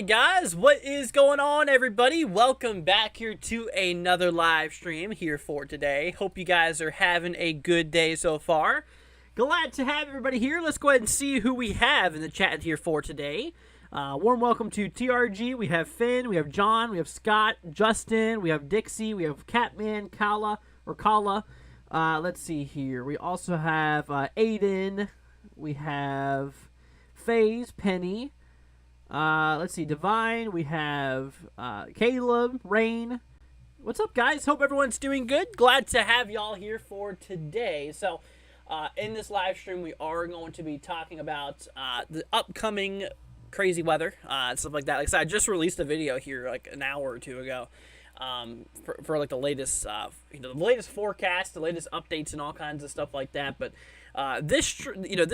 Guys, what is going on, everybody? Welcome back here to another live stream here for today. Hope you guys are having a good day so far. Glad to have everybody here. Let's go ahead and see who we have in the chat here for today. Warm welcome to TRG. We have Finn, we have John, we have Scott, Justin, we have Dixie, we have Catman, Kala. Let's see here. We also have Aiden. We have FaZe, Penny. Let's see, Divine, we have Caleb, Rain. What's up, guys? Hope everyone's doing good. Glad to have y'all here for today. So, in this live stream, we are going to be talking about the upcoming crazy weather, stuff like that. Like I said, I just released a video here like an hour or two ago for like the latest, the latest forecast, the latest updates, and all kinds of stuff like that. But this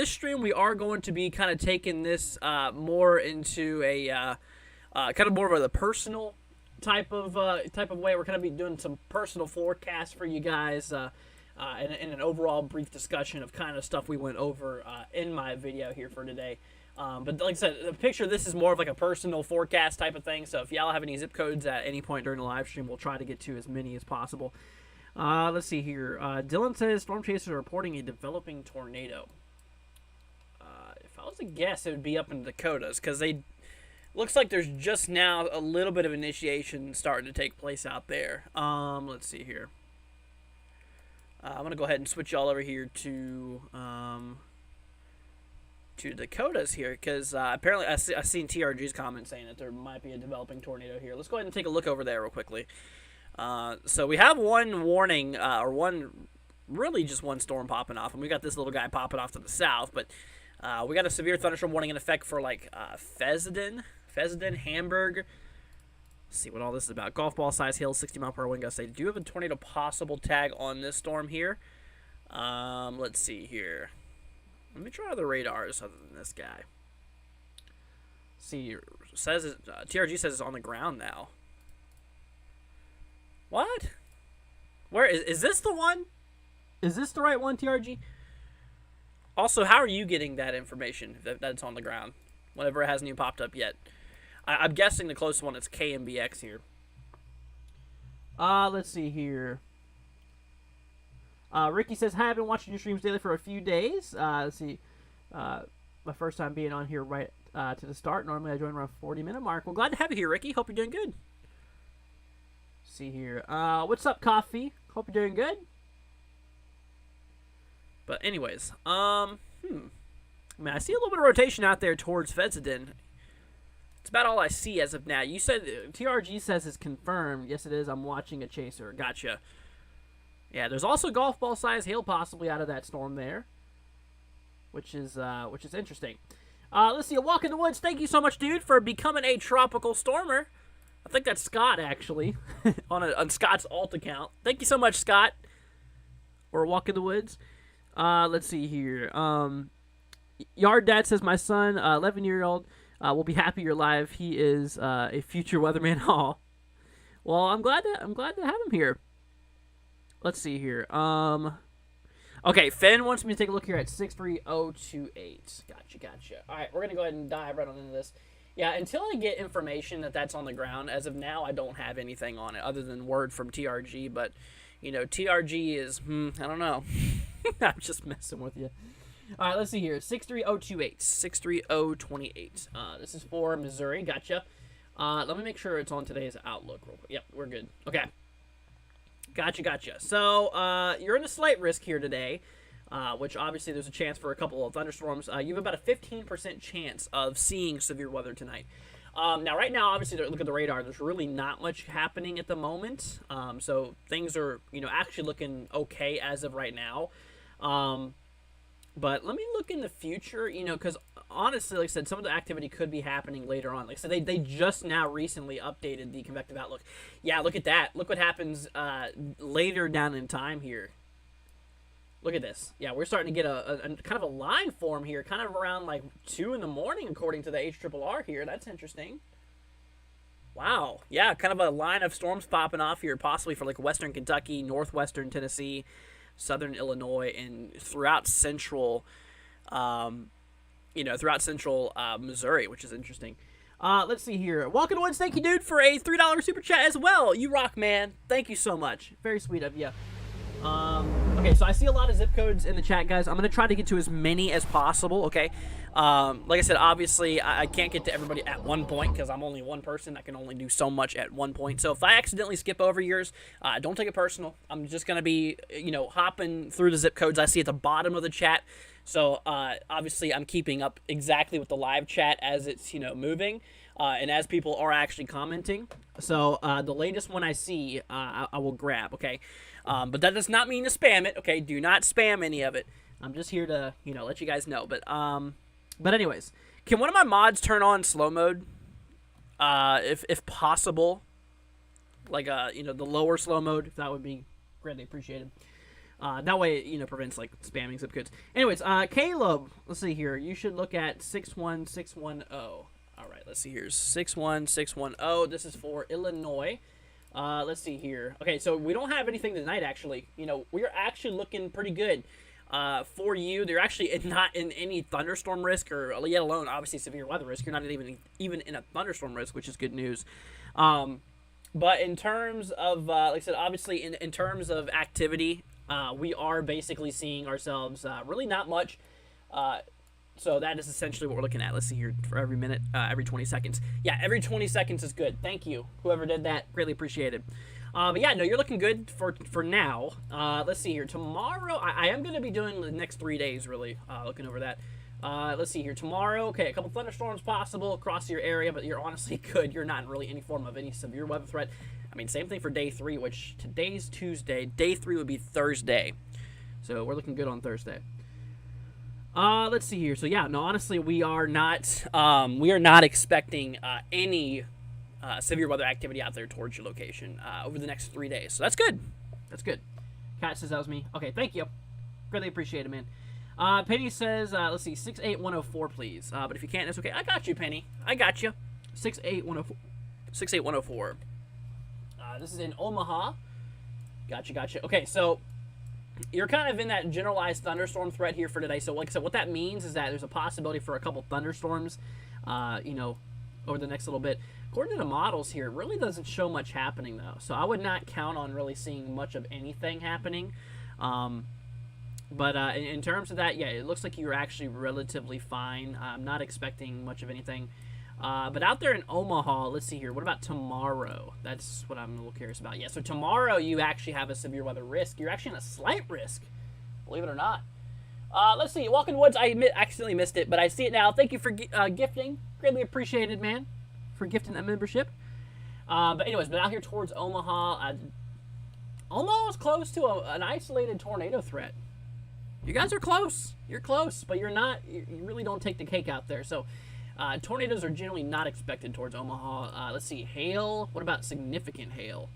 stream, we are going to be kind of taking this more into a kind of more of a personal type of way. We're going to be doing some personal forecasts for you guys, and an overall brief discussion of kind of stuff we went over in my video here for today. But like I said, the picture, this is more of like a personal forecast type of thing. So if y'all have any zip codes at any point during the live stream, we'll try to get to as many as possible. Let's see here. Dylan says storm chasers are reporting a developing tornado. If I was to guess, it would be up in the Dakotas, because they looks like there's just now a little bit of initiation starting to take place out there. Let's see here. I'm gonna go ahead and switch y'all over here to Dakotas here, because apparently I seen TRG's comment saying that there might be a developing tornado here. Let's go ahead and take a look over there real quickly. So we have one warning, or really just one storm popping off, and we got this little guy popping off to the south, but we got a severe thunderstorm warning in effect for like Fessenden, Hamburg. Let's see what all this is about. Golf ball size hail, 60 mile per hour wind gusts. They do have a tornado possible tag on this storm here. Let's see here. Let me try other radars other than this guy. See, says it, TRG says it's on the ground now. What? Where is this the one? Is this the right one, TRG? Also, how are you getting that information that it's on the ground whenever it hasn't even popped up yet? I'm guessing the closest one is KMBX here. Let's see here. Ricky says, hi, I've been watching your streams daily for a few days. Let's see. My first time being on here right to the start. Normally I join around 40-minute mark. Well, glad to have you here, Ricky. Hope you're doing good. See here. What's up, Coffee? Hope you're doing good. But anyways, I mean, I see a little bit of rotation out there towards Fessenden. It's about all I see as of now. You said TRG says it's confirmed. Yes, it is. I'm watching a chaser. Gotcha. Yeah, there's also golf ball size hail possibly out of that storm there, which is interesting. Let's see, a walk in the woods. Thank you so much, dude, for becoming a tropical stormer. I think that's Scott, actually, on Scott's alt account. Thank you so much, Scott, or a walk in the woods. Let's see here. Yard Dad says, my son, 11-year-old, will be happy you're live. He is a future weatherman. Oh, well, I'm glad to have him here. Let's see here. Okay, Finn wants me to take a look here at 63028. Gotcha. All right, we're gonna go ahead and dive right on into this. Yeah, until I get information that's on the ground, as of now, I don't have anything on it other than word from TRG. But you know, TRG is I don't know. I'm just messing with you. All right, let's see here. 63028. 63028. This is for Missouri. Gotcha. Let me make sure it's on today's Outlook real quick. Yep, we're good. Okay. Gotcha. So, you're in a slight risk here today, which obviously there's a chance for a couple of thunderstorms. You have about a 15% chance of seeing severe weather tonight. Now, right now, obviously, look at the radar. There's really not much happening at the moment. So things are, actually looking okay as of right now. But let me look in the future, because honestly, like I said, some of the activity could be happening later on. Like I said, they just now recently updated the convective outlook. Yeah, look at that. Look what happens later down in time here. Look at this. Yeah, we're starting to get a kind of a line form here, kind of around like 2 in the morning, according to the HRRR here. That's interesting. Wow. Yeah, kind of a line of storms popping off here, possibly for like western Kentucky, northwestern Tennessee, southern Illinois, and throughout central, Missouri, which is interesting. Let's see here. Walking Woods, thank you, dude, for a $3 super chat as well. You rock, man. Thank you so much. Very sweet of you. Okay, so I see a lot of zip codes in the chat, guys. I'm going to try to get to as many as possible, okay? Like I said, obviously, I can't get to everybody at one point because I'm only one person. I can only do so much at one point. So if I accidentally skip over yours, don't take it personal. I'm just going to be, hopping through the zip codes I see at the bottom of the chat. So, obviously, I'm keeping up exactly with the live chat as it's, moving, and as people are actually commenting. So, the latest one I see, I will grab, okay? But that does not mean to spam it, okay? Do not spam any of it. I'm just here to, let you guys know. But anyways, can one of my mods turn on slow mode, if possible? Like, the lower slow mode, that would be greatly appreciated. That way, prevents, like, spamming zip codes. Anyways, Caleb, let's see here. You should look at 61610. All right, let's see here. 61610. This is for Illinois. Let's see here. Okay, so we don't have anything tonight, actually. We're actually looking pretty good. For you, they're actually not in any thunderstorm risk, or yet alone, obviously, severe weather risk. You're not even in a thunderstorm risk, which is good news. But in terms of, like I said, obviously, in terms of activity, we are basically seeing ourselves really not much. So that is essentially what we're looking at. Let's see here, for every minute, every 20 seconds. Yeah, every 20 seconds is good. Thank you, whoever did that. Greatly appreciated. But yeah, no, you're looking good for now. Let's see here. Tomorrow, I am going to be doing the next 3 days, really, looking over that. Let's see here. Tomorrow, okay, a couple thunderstorms possible across your area, but you're honestly good. You're not in really any form of any severe weather threat. I mean, same thing for day 3, which today's Tuesday. Day 3 would be Thursday. So we're looking good on Thursday. Let's see here. So yeah, no, honestly, we are not expecting any severe weather activity out there towards your location over the next 3 days. So that's good. That's good. Kat says that was me. Okay, thank you. Greatly appreciate it, man. Penny says, let's see, 68104, please. But if you can't, that's okay. I got you, Penny. I got you. 68104. 68104. This is in Omaha. Gotcha. Okay, so you're kind of in that generalized thunderstorm threat here for today. So like I said, what that means is that there's a possibility for a couple thunderstorms, over the next little bit. According to the models here, it really doesn't show much happening, though. So I would not count on really seeing much of anything happening. But in terms of that, yeah, it looks like you're actually relatively fine. I'm not expecting much of anything. But out there in Omaha, let's see here. What about tomorrow? That's what I'm a little curious about. Yeah, so tomorrow you actually have a severe weather risk. You're actually in a slight risk, believe it or not. Let's see. Walking Woods, I accidentally missed it, but I see it now. Thank you for gifting. Greatly appreciated, man, for gifting that membership. But anyways, out here towards Omaha, Omaha is close to an isolated tornado threat. You guys are close. You're close, but you're not. You really don't take the cake out there. So, tornadoes are generally not expected towards Omaha. Let's see. Hail. What about significant hail?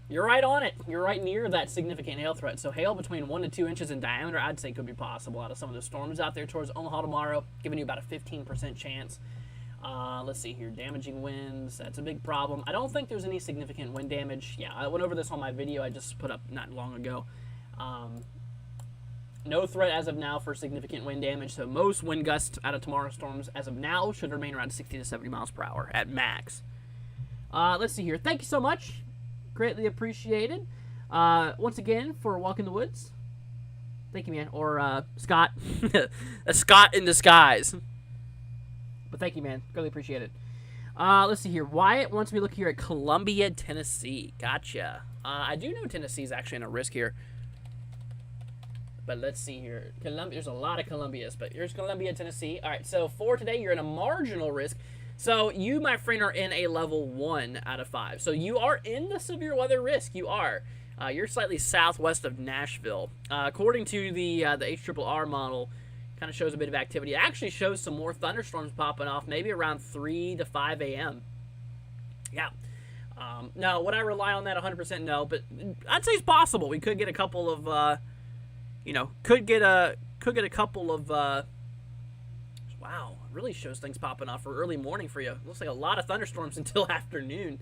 You're right on it. You're right near that significant hail threat. So hail between 1 to 2 inches in diameter, I'd say could be possible out of some of the storms out there towards Omaha tomorrow, giving you about a 15% chance. Let's see here. Damaging winds. That's a big problem. I don't think there's any significant wind damage. Yeah, I went over this on my video I just put up not long ago. No threat as of now for significant wind damage. So most wind gusts out of tomorrow's storms as of now should remain around 60 to 70 miles per hour at max. Let's see here. Thank you so much. Greatly appreciated. Once again, for Walk in the Woods. Thank you, man. Or Scott. A Scott in disguise. But thank you, man. Greatly appreciate it. Let's see here. Wyatt wants me to look here at Columbia, Tennessee. Gotcha. I do know Tennessee's actually in a risk here. But let's see here. There's a lot of Columbias, but here's Columbia, Tennessee. All right, so for today, you're in a marginal risk. So you, my friend, are in a level 1 out of 5. So you are in the severe weather risk. You are. You're slightly southwest of Nashville. According to the HRRR model, kind of shows a bit of activity. It actually shows some more thunderstorms popping off, maybe around 3 to 5 a.m. Yeah. Now, would I rely on that 100%? No, but I'd say it's possible. We could get a couple of, could get a couple of. Wow, really shows things popping off for early morning for you. Looks like a lot of thunderstorms until afternoon.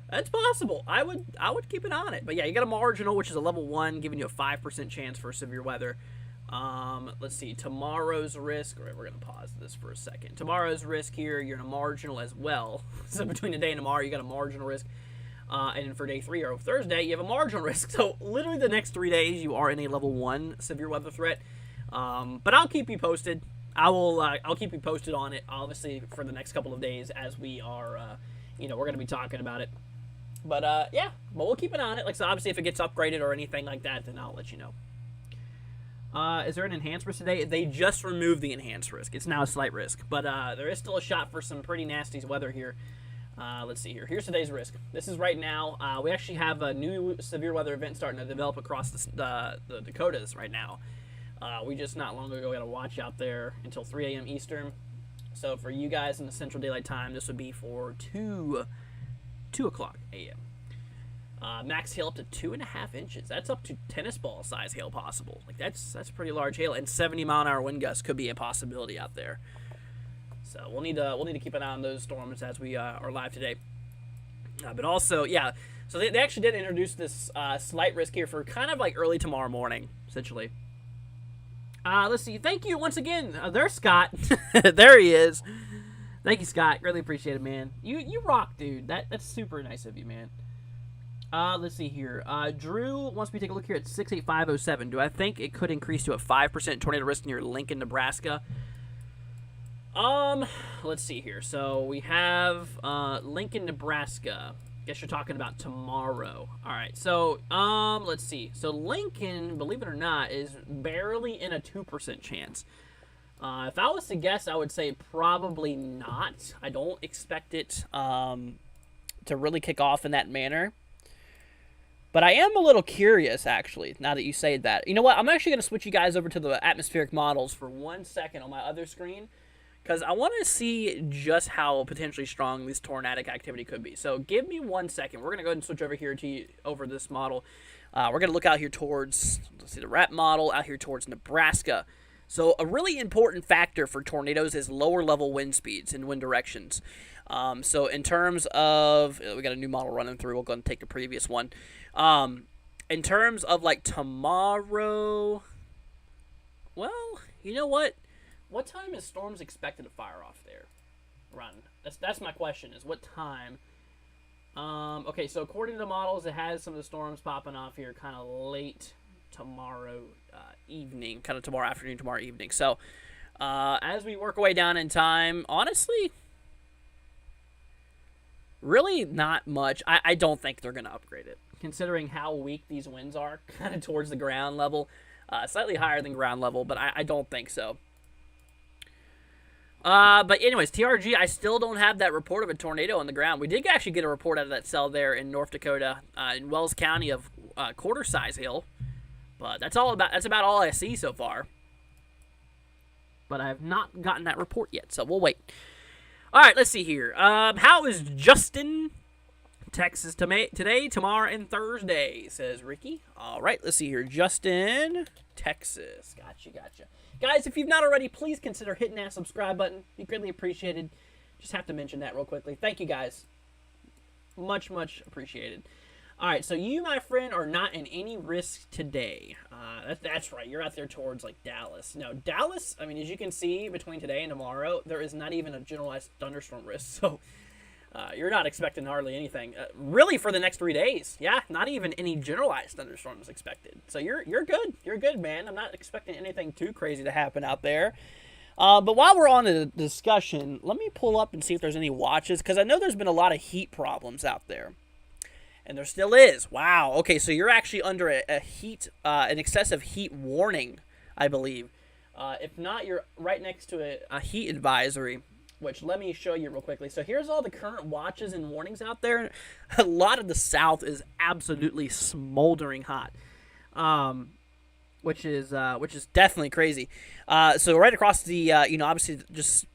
That's possible. I would keep an eye on it. But yeah, you got a marginal, which is a level 1, giving you a 5% chance for severe weather. Let's see, tomorrow's risk. All right, we're going to pause this for a second. Tomorrow's risk here, you're in a marginal as well. So between today and tomorrow, you got a marginal risk. And then for day 3 or Thursday, you have a marginal risk. So literally the next 3 days, you are in a level 1 severe weather threat. But I'll keep you posted. I'll keep you posted on it, obviously, for the next couple of days as we are, we're going to be talking about it. But, yeah, but we'll keep an eye on it. Like, so obviously, if it gets upgraded or anything like that, then I'll let you know. Is there an enhanced risk today? They just removed the enhanced risk. It's now a slight risk. But there is still a shot for some pretty nasty weather here. Let's see here. Here's today's risk. This is right now. We actually have a new severe weather event starting to develop across the Dakotas right now. We just not long ago got a watch out there until 3 a.m. Eastern. So for you guys in the Central Daylight Time, this would be for 2 o'clock a.m. Max hail up to 2.5 inches. That's up to tennis ball size hail possible. Like that's pretty large hail, and 70-mile-an-hour wind gusts could be a possibility out there. So we'll need to keep an eye on those storms as we are live today. But also, yeah. So they actually did introduce this slight risk here for kind of like early tomorrow morning, essentially. Let's see. Thank you once again. There's Scott. There he is. Thank you, Scott. Really appreciate it, man. You rock, dude. That's super nice of you, man. Let's see here. Drew wants me to take a look here at 68507. Do I think it could increase to a 5% tornado risk near Lincoln, Nebraska? Let's see here. So we have Lincoln, Nebraska. Guess you're talking about tomorrow. All right. So let's see. So Lincoln, believe it or not, is barely in a 2% chance. If I was to guess, I would say probably not. I don't expect it to really kick off in that manner. But I am a little curious, actually, now that you say that. You know what? I'm actually going to switch you guys over to the atmospheric models for 1 second on my other screen, because I want to see just how potentially strong this tornadic activity could be. So give me 1 second. We're going to go ahead and switch over here over this model. We're going to look out here towards, let's see, the RAP model, out here towards Nebraska. So a really important factor for tornadoes is lower level wind speeds and wind directions. So in terms of, we got a new model running through. We'll go and take the previous one. In terms of like tomorrow, well, you know what? What time is storms expected to fire off there? Run. That's my question, is what time? Okay, so according to the models, it has some of the storms popping off here kind of late tomorrow evening, kind of tomorrow afternoon, tomorrow evening. So as we work our way down in time, honestly, really not much. I don't think they're going to upgrade it, considering how weak these winds are, kind of towards the ground level. Slightly higher than ground level, but I don't think so. But anyways, TRG, I still don't have that report of a tornado on the ground. We did actually get a report out of that cell there in North Dakota, in Wells County, of quarter-size hail. But that's about all I see so far. But I have not gotten that report yet, so we'll wait. All right, let's see here. How is Justin? Texas today, tomorrow, and Thursday, says Ricky. All right, let's see here. Justin, Texas. Gotcha. Guys, if you've not already, please consider hitting that subscribe button. Be greatly appreciated. Just have to mention that real quickly. Thank you, guys. Much appreciated. All right, so you, my friend, are not in any risk today. That's right. You're out there towards, like, Dallas. Now, Dallas, I mean, as you can see, between today and tomorrow, there is not even a generalized thunderstorm risk. So you're not expecting hardly anything. Really, for the next 3 days. Yeah, not even any generalized thunderstorms expected. So you're good. You're good, man. I'm not expecting anything too crazy to happen out there. But while we're on the discussion, let me pull up and see if there's any watches, because I know there's been a lot of heat problems out there. And there still is. Wow. Okay, so you're actually under an excessive heat warning, I believe. If not, you're right next to a heat advisory, which let me show you real quickly. So here's all the current watches and warnings out there. A lot of the South is absolutely smoldering hot, which is definitely crazy. So right across the, obviously just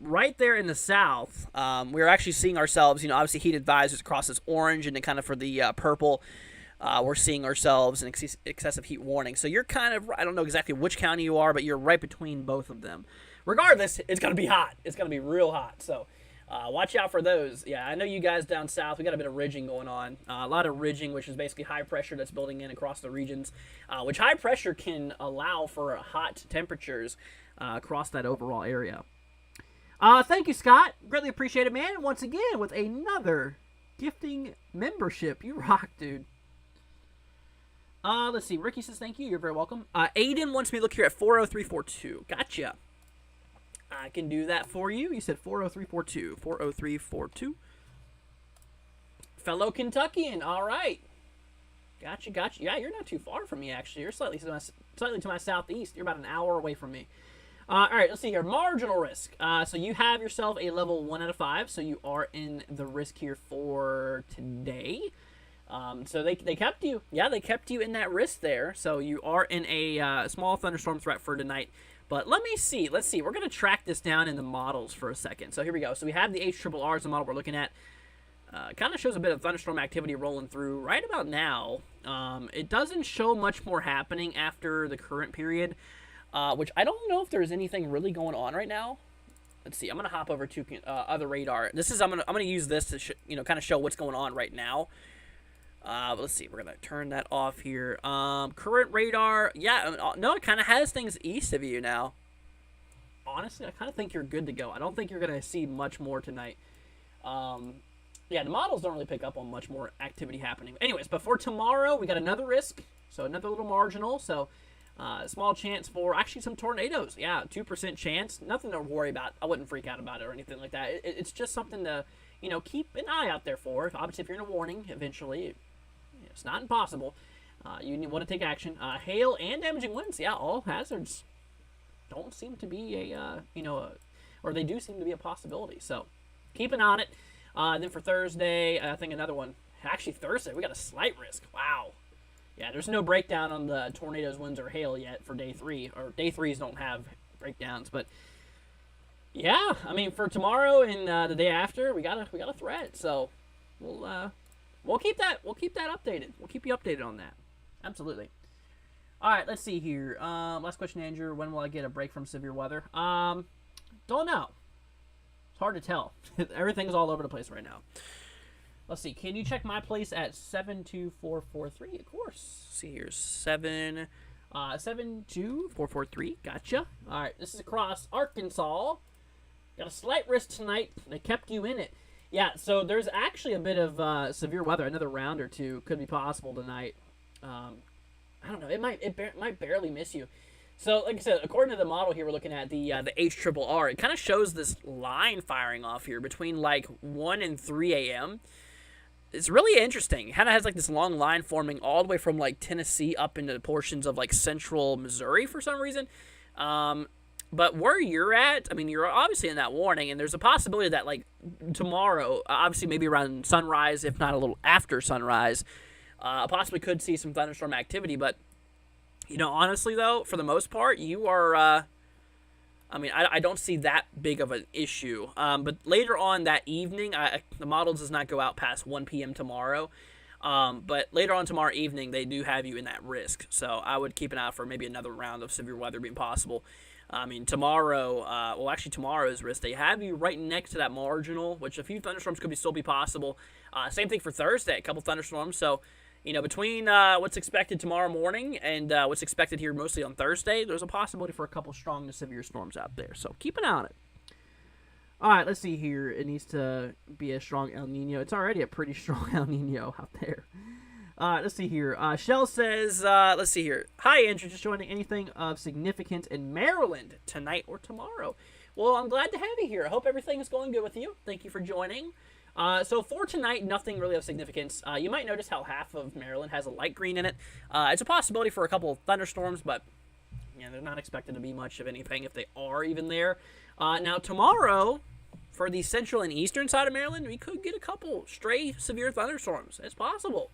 right there in the South, we're actually seeing ourselves, obviously heat advisories across this orange, and then kind of for the purple, we're seeing ourselves in excessive heat warning. So you're kind of, I don't know exactly which county you are, but you're right between both of them. Regardless, it's going to be hot. It's going to be real hot. So watch out for those. Yeah, I know you guys down south, we got a bit of ridging going on. A lot of ridging, which is basically high pressure that's building in across the regions, which high pressure can allow for hot temperatures across that overall area. Thank you, Scott. Greatly appreciate it, man. Once again, with another gifting membership. You rock, dude. Let's see. Ricky says thank you. You're very welcome. Aiden wants me to look here at 40342. Gotcha. I can do that for you. You said 40342. 40342. Fellow Kentuckian. All right. Gotcha. Yeah, you're not too far from me, actually. You're slightly to my southeast. You're about an hour away from me. All right, let's see here. Marginal risk. So you have yourself a level 1 out of 5, so you are in the risk here for today. So they kept you. Yeah, they kept you in that risk there. So you are in a small thunderstorm threat for tonight. But let me see. Let's see. We're going to track this down in the models for a second. So here we go. So we have the HRRR as the model we're looking at. Kind of shows a bit of thunderstorm activity rolling through right about now. It doesn't show much more happening after the current period. Which I don't know if there's anything really going on right now. Let's see. I'm gonna hop over to other radar. I'm gonna use this to kind of show what's going on right now. Let's see. We're gonna turn that off here. Current radar. Yeah. No, it kind of has things east of you now. Honestly, I kind of think you're good to go. I don't think you're gonna see much more tonight. Yeah, the models don't really pick up on much more activity happening. Anyways, but for tomorrow, we got another risk. So another little marginal. So. Small chance for actually some tornadoes. Yeah, 2% chance. Nothing to worry about. I wouldn't freak out about it or anything like that. It's just something to, keep an eye out there for. Obviously, if you're in a warning, eventually, it's not impossible. You want to take action. Hail and damaging winds. Yeah, all hazards don't seem to be or they do seem to be a possibility. So keep an eye on it. Then for Thursday, I think another one. Actually, Thursday, we got a slight risk. Wow. Yeah, there's no breakdown on the tornadoes, winds, or hail yet for day 3. Or day 3s don't have breakdowns, but yeah, I mean for tomorrow and the day after, we got a threat. So we'll keep that updated. We'll keep you updated on that. Absolutely. All right, let's see here. Last question, Andrew. When will I get a break from severe weather? Don't know. It's hard to tell. Everything's all over the place right now. Let's see. Can you check my place at 72443? Of course. Let's see here. 72443. Gotcha. All right. This is across Arkansas. Got a slight risk tonight. They kept you in it. Yeah. So there's actually a bit of severe weather. Another round or two could be possible tonight. I don't know. It might barely miss you. So, like I said, according to the model here, we're looking at the HRRR. It kind of shows this line firing off here between like 1 and 3 a.m. It's really interesting. It kind of has like this long line forming all the way from like Tennessee up into portions of like central Missouri for some reason. But where you're at, I mean, you're obviously in that warning, and there's a possibility that like tomorrow, obviously maybe around sunrise, if not a little after sunrise, possibly could see some thunderstorm activity. But Honestly, though, for the most part, you are, I don't see that big of an issue. But later on that evening, the model does not go out past 1 p.m. tomorrow. But later on tomorrow evening, they do have you in that risk. So I would keep an eye out for maybe another round of severe weather being possible. Tomorrow's risk, they have you right next to that marginal, which a few thunderstorms could still be possible. Same thing for Thursday, a couple thunderstorms. So, between what's expected tomorrow morning and what's expected here mostly on Thursday, there's a possibility for a couple strong to severe storms out there. So keep an eye on it. All right, let's see here. It needs to be a strong El Nino. It's already a pretty strong El Nino out there. Let's see here. Shell says, let's see here. Hi, Andrew. Just joining anything of significance in Maryland tonight or tomorrow? Well, I'm glad to have you here. I hope everything is going good with you. Thank you for joining. So for tonight, nothing really of significance. You might notice how half of Maryland has a light green in it. It's a possibility for a couple of thunderstorms, but they're not expected to be much of anything if they are even there. Now tomorrow, for the central and eastern side of Maryland, we could get a couple stray severe thunderstorms. It's possible.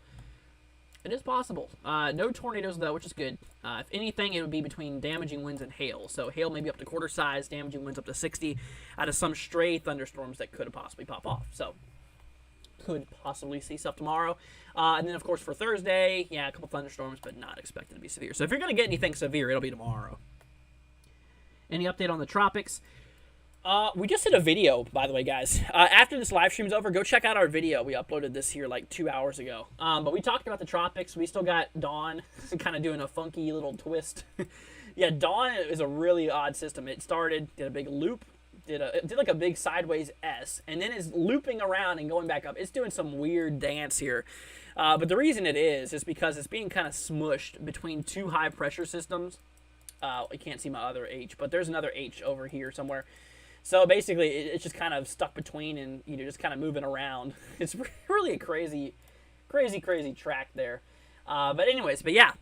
It is possible. No tornadoes, though, which is good. If anything, it would be between damaging winds and hail. So hail maybe up to quarter size, damaging winds up to 60, out of some stray thunderstorms that could possibly pop off. So could possibly see stuff tomorrow. And then, of course, for Thursday, a couple thunderstorms, but not expected to be severe. So if you're going to get anything severe, it'll be tomorrow. Any update on the tropics? We just did a video, by the way, guys. After this live stream's over, go check out our video. We uploaded this here like 2 hours ago. But we talked about the tropics. We still got Dawn kind of doing a funky little twist. Dawn is a really odd system. It started, did a big loop, did like a big sideways S, and then is looping around and going back up. It's doing some weird dance here. But the reason it is because it's being kind of smushed between two high pressure systems. I can't see my other H, but there's another H over here somewhere. So basically, it's just kind of stuck between and, just kind of moving around. It's really a crazy track there. But yeah.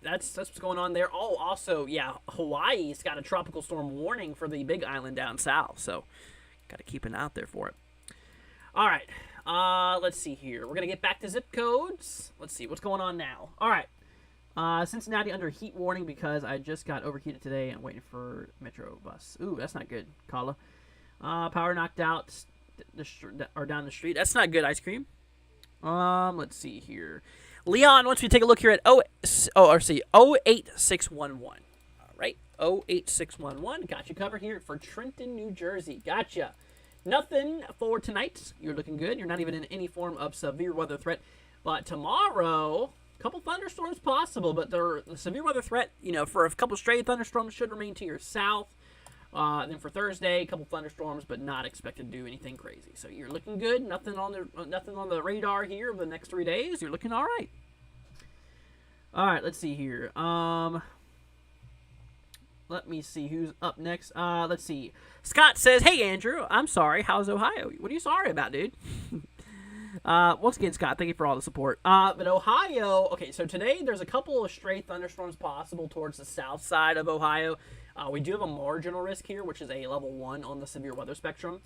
That's what's going on there. Oh, also, Hawaii's got a tropical storm warning for the big island down south. So, got to keep an eye out there for it. All right. Let's see here. We're going to get back to zip codes. Let's see what's going on now. All right. Cincinnati under heat warning because I just got overheated today and waiting for Metro bus. Ooh, that's not good, Kala. Power knocked out down the street. That's not good, ice cream. Let's see here. Leon wants me to take a look here at 08611. All right, 08611. Got you covered here for Trenton, New Jersey. Gotcha. Nothing for tonight. You're looking good. You're not even in any form of severe weather threat. But tomorrow, couple thunderstorms possible, but the severe weather threat, for a couple straight thunderstorms should remain to your south. Then for Thursday, a couple thunderstorms, but not expected to do anything crazy. So you're looking good. Nothing on the radar here of the next 3 days. You're looking all right. All right, let's see here. Let me see who's up next. Let's see. Scott says, "Hey Andrew, I'm sorry. How's Ohio? What are you sorry about, dude?" Once again, Scott, thank you for all the support. But Ohio, okay, so today there's a couple of stray thunderstorms possible towards the south side of Ohio. We do have a marginal risk here, which is a level 1 on the severe weather spectrum.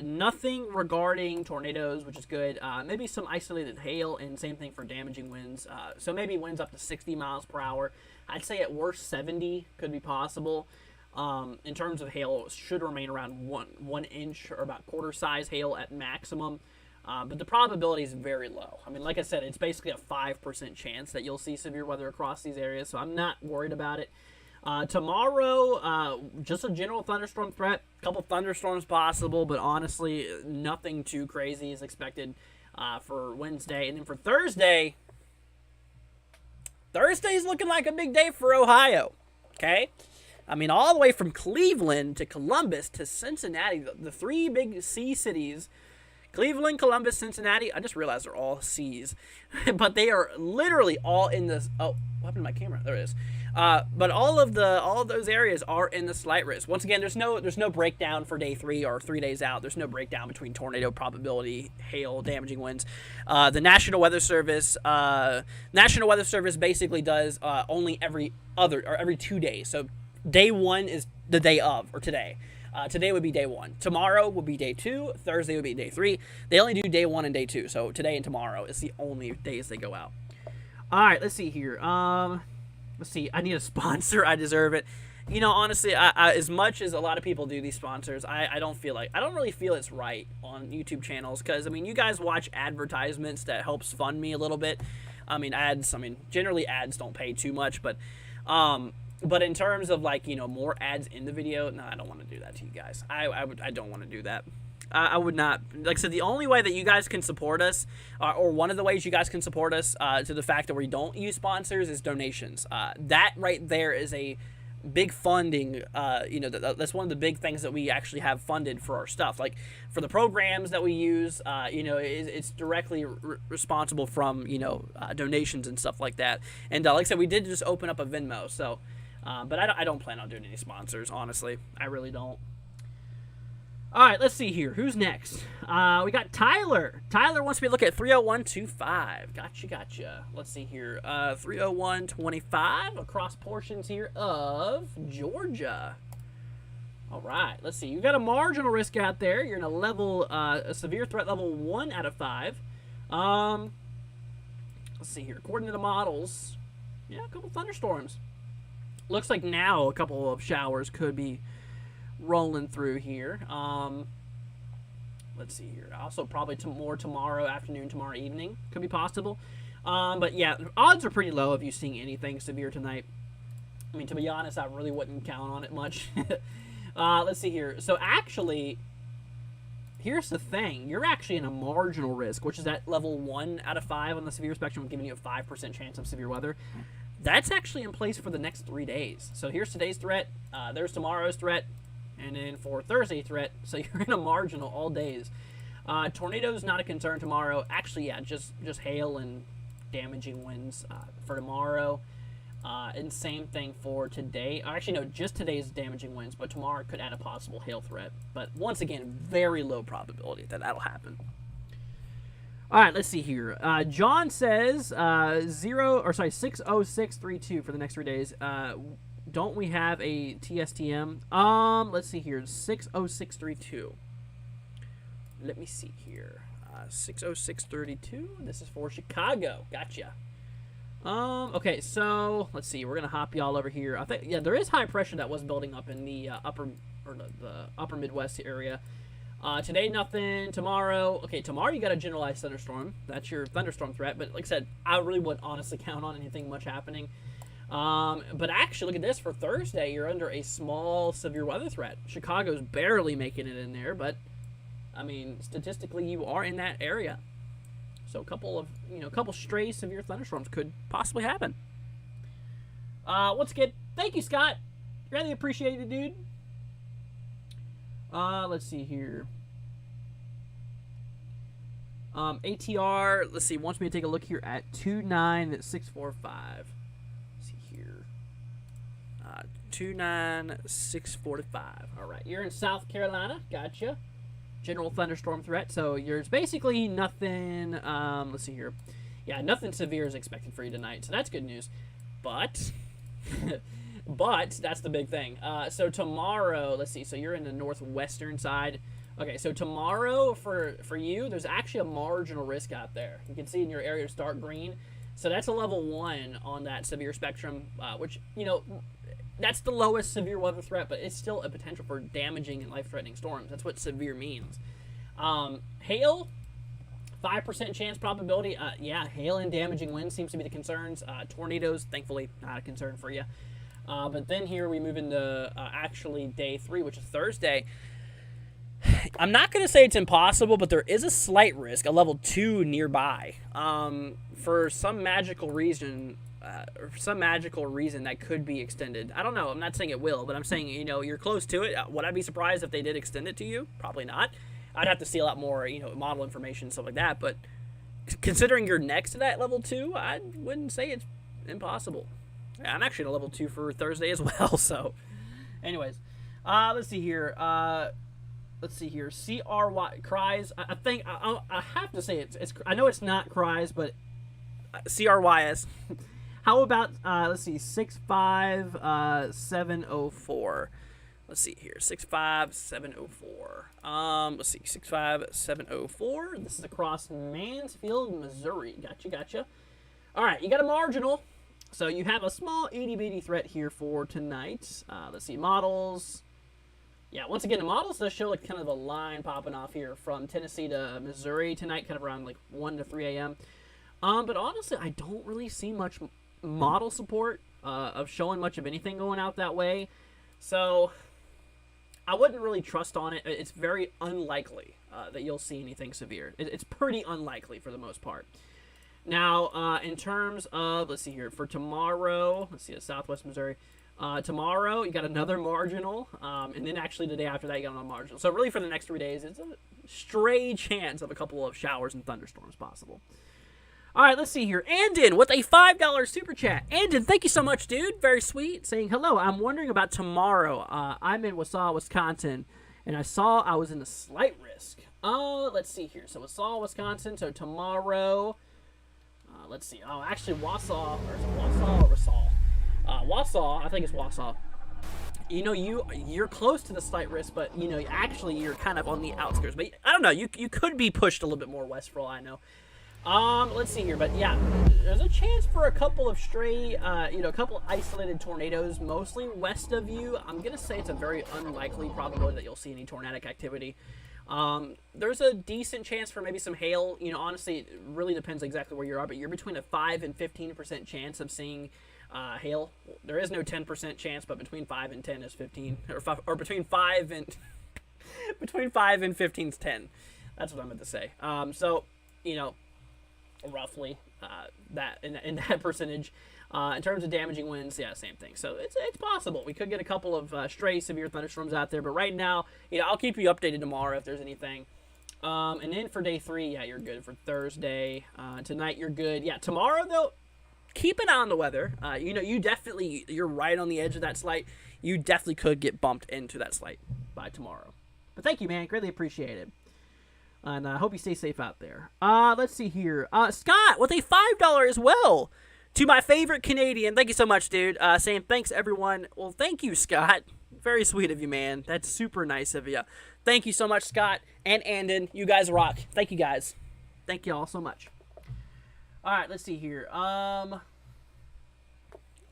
Nothing regarding tornadoes, which is good. Maybe some isolated hail, and same thing for damaging winds. So maybe winds up to 60 miles per hour. I'd say at worst 70 could be possible. In terms of hail, it should remain around 1 inch or about quarter size hail at maximum. But the probability is very low. I mean, like I said, it's basically a 5% chance that you'll see severe weather across these areas, so I'm not worried about it. Tomorrow, just a general thunderstorm threat. A couple thunderstorms possible, but honestly, nothing too crazy is expected for Wednesday. And then for Thursday's looking like a big day for Ohio, okay? I mean, all the way from Cleveland to Columbus to Cincinnati, the three big C cities. Cleveland, Columbus, Cincinnati. I just realized they're all C's. But they are literally all in this. Oh, what happened to my camera? There it is. But all of those areas are in the slight risk. Once again, there's no breakdown for day 3 or 3 days out. There's no breakdown between tornado probability, hail, damaging winds. The National Weather Service basically does only every 2 days. So day 1 is the day of, or today. Today would be day 1. Tomorrow would be day 2. Thursday would be day 3. They only do day 1 and day 2. So today and tomorrow is the only days they go out. All right, let's see here. Let's see. I need a sponsor. I deserve it. You know, honestly, I as much as a lot of people do these sponsors, I don't really feel it's right on YouTube channels, because I mean, you guys watch advertisements that helps fund me a little bit. I mean, ads. I mean, generally ads don't pay too much, but in terms of like, you know, more ads in the video, no, I don't want to do that to you guys. I don't want to do that. I would not. Like I said, the only way that you guys can support us, or one of the ways you guys can support us, to the fact that we don't use sponsors, is donations. That right there is a big funding. You know, that's one of the big things that we actually have funded for our stuff. Like for the programs that we use, you know, it's directly responsible from, you know, donations and stuff like that. And like I said, we did just open up a Venmo. So, but I don't plan on doing any sponsors. Honestly, I really don't. All right, let's see here. Who's next? We got Tyler. Tyler wants me to look at 301.25. Gotcha. Let's see here. 301.25 across portions here of Georgia. All right, let's see. You got a marginal risk out there. You're in a level, a severe threat level 1 out of 5. Let's see here. According to the models, yeah, a couple thunderstorms. Looks like now a couple of showers could be rolling through here. Let's see here. Also, probably more tomorrow afternoon, tomorrow evening could be possible. But yeah, odds are pretty low of you seeing anything severe tonight. I mean, to be honest, I really wouldn't count on it much. Let's see here. So actually, here's the thing. You're actually in a marginal risk, which is at level 1 out of 5 on the severe spectrum, giving you a 5% chance of severe weather. That's actually in place for the next 3 days. So here's today's threat. There's tomorrow's threat. And then for Thursday threat, so you're in a marginal all days. Tornadoes not a concern tomorrow. Actually, yeah, just hail and damaging winds for tomorrow. And same thing for today. Actually, no, just today's damaging winds, but tomorrow could add a possible hail threat. But once again, very low probability that that'll happen. All right, let's see here. John says 60632 for the next 3 days. Don't we have a TSTM? Let's see here. 60632. Let me see here. 60632. This is for Chicago. Gotcha. Okay, so let's see. We're gonna hop y'all over here. I think, yeah, there is high pressure that was building up in the the upper Midwest area. Today, nothing. Tomorrow, okay, tomorrow you got a generalized thunderstorm. That's your thunderstorm threat. But like I said, I really wouldn't honestly count on anything much happening. But actually, look at this. For Thursday, you're under a small severe weather threat. Chicago's barely making it in there, but I mean, statistically, you are in that area. So a couple stray severe thunderstorms could possibly happen. Once again, thank you, Scott. Really appreciate it, dude. Let's see here. ATR, let's see, wants me to take a look here at 29645. 29645. All right, you're in South Carolina. Gotcha. General thunderstorm threat. So there's basically nothing. Let's see here. Yeah, nothing severe is expected for you tonight. So that's good news. But, but that's the big thing. So tomorrow, let's see. So you're in the northwestern side. Okay, so tomorrow for you, there's actually a marginal risk out there. You can see in your area start green. So that's a level 1 on that severe spectrum, which, you know, that's the lowest severe weather threat, but it's still a potential for damaging and life-threatening storms. That's what severe means. Hail, 5% chance probability. Yeah, hail and damaging winds seems to be the concerns. Tornadoes, thankfully, not a concern for you. But then here we move into actually day 3, which is Thursday. I'm not going to say it's impossible, but there is a slight risk, a level 2 nearby. For some magical reason, that could be extended. I don't know. I'm not saying it will, but I'm saying, you know, you're close to it. Would I be surprised if they did extend it to you? Probably not. I'd have to see a lot more, you know, model information and stuff like that. But considering you're next to that level 2, I wouldn't say it's impossible. Yeah, I'm actually at a level 2 for Thursday as well. So, anyways, let's see here. CRY cries. I think I have to say it's. I know it's not cries, but CRYS. How about let's see, 65704. Let's see here, 65704. Let's see, 65704. This is across Mansfield, Missouri. Gotcha. All right, you got a marginal. So you have a small itty-bitty threat here for tonight. Let's see, models. Yeah, once again, the models does show like kind of a line popping off here from Tennessee to Missouri tonight, kind of around like 1 to 3 a.m. But honestly, I don't really see much model support of showing much of anything going out that way. So I wouldn't really trust on it. It's very unlikely that you'll see anything severe. It's pretty unlikely for the most part. Now, in terms of, let's see here, for tomorrow, let's see, Southwest Missouri. Tomorrow, you got another marginal, and then actually the day after that, you got another marginal. So really for the next 3 days, it's a stray chance of a couple of showers and thunderstorms possible. All right, let's see here. Andon with a $5 super chat. Andon, thank you so much, dude. Very sweet. Saying, hello, I'm wondering about tomorrow. I'm in Wausau, Wisconsin, and I saw I was in a slight risk. Let's see here. So Wausau, Wisconsin. So tomorrow, let's see. Oh, actually, Wausau, or is it Wausau or Wausau? Wausau, I think it's Wausau. You know, you're close to the slight risk, but, you know, actually you're kind of on the outskirts. But I don't know. You could be pushed a little bit more west for all I know. Let's see here, but yeah, there's a chance for a couple of stray, a couple of isolated tornadoes, mostly west of you. I'm going to say it's a very unlikely probability that you'll see any tornadic activity. There's a decent chance for maybe some hail. You know, honestly, it really depends exactly where you are, but you're between a 5 and 15% chance of seeing hail. There is no 10% chance, but between 5 and 10 is 15, or between 5 and between 5 and 15 is 10. That's what I meant to say. So, you know, roughly that in that percentage. In terms of damaging winds, yeah, same thing. So it's possible we could get a couple of stray severe thunderstorms out there, but right now, you know, I'll keep you updated tomorrow if there's anything. And then for day 3, yeah, you're good. For Thursday, tonight you're good. Yeah, tomorrow though, keep an eye on the weather. You know, you're right on the edge of that slight. You definitely could get bumped into that slight by tomorrow. But thank you, man. Greatly appreciate it. And I hope you stay safe out there. Let's see here. Scott with a $5 as well to my favorite Canadian. Thank you so much, dude. Saying thanks, everyone. Well, thank you, Scott. Very sweet of you, man. That's super nice of you. Thank you so much, Scott and Andon. You guys rock. Thank you, guys. Thank you all so much. All right, let's see here.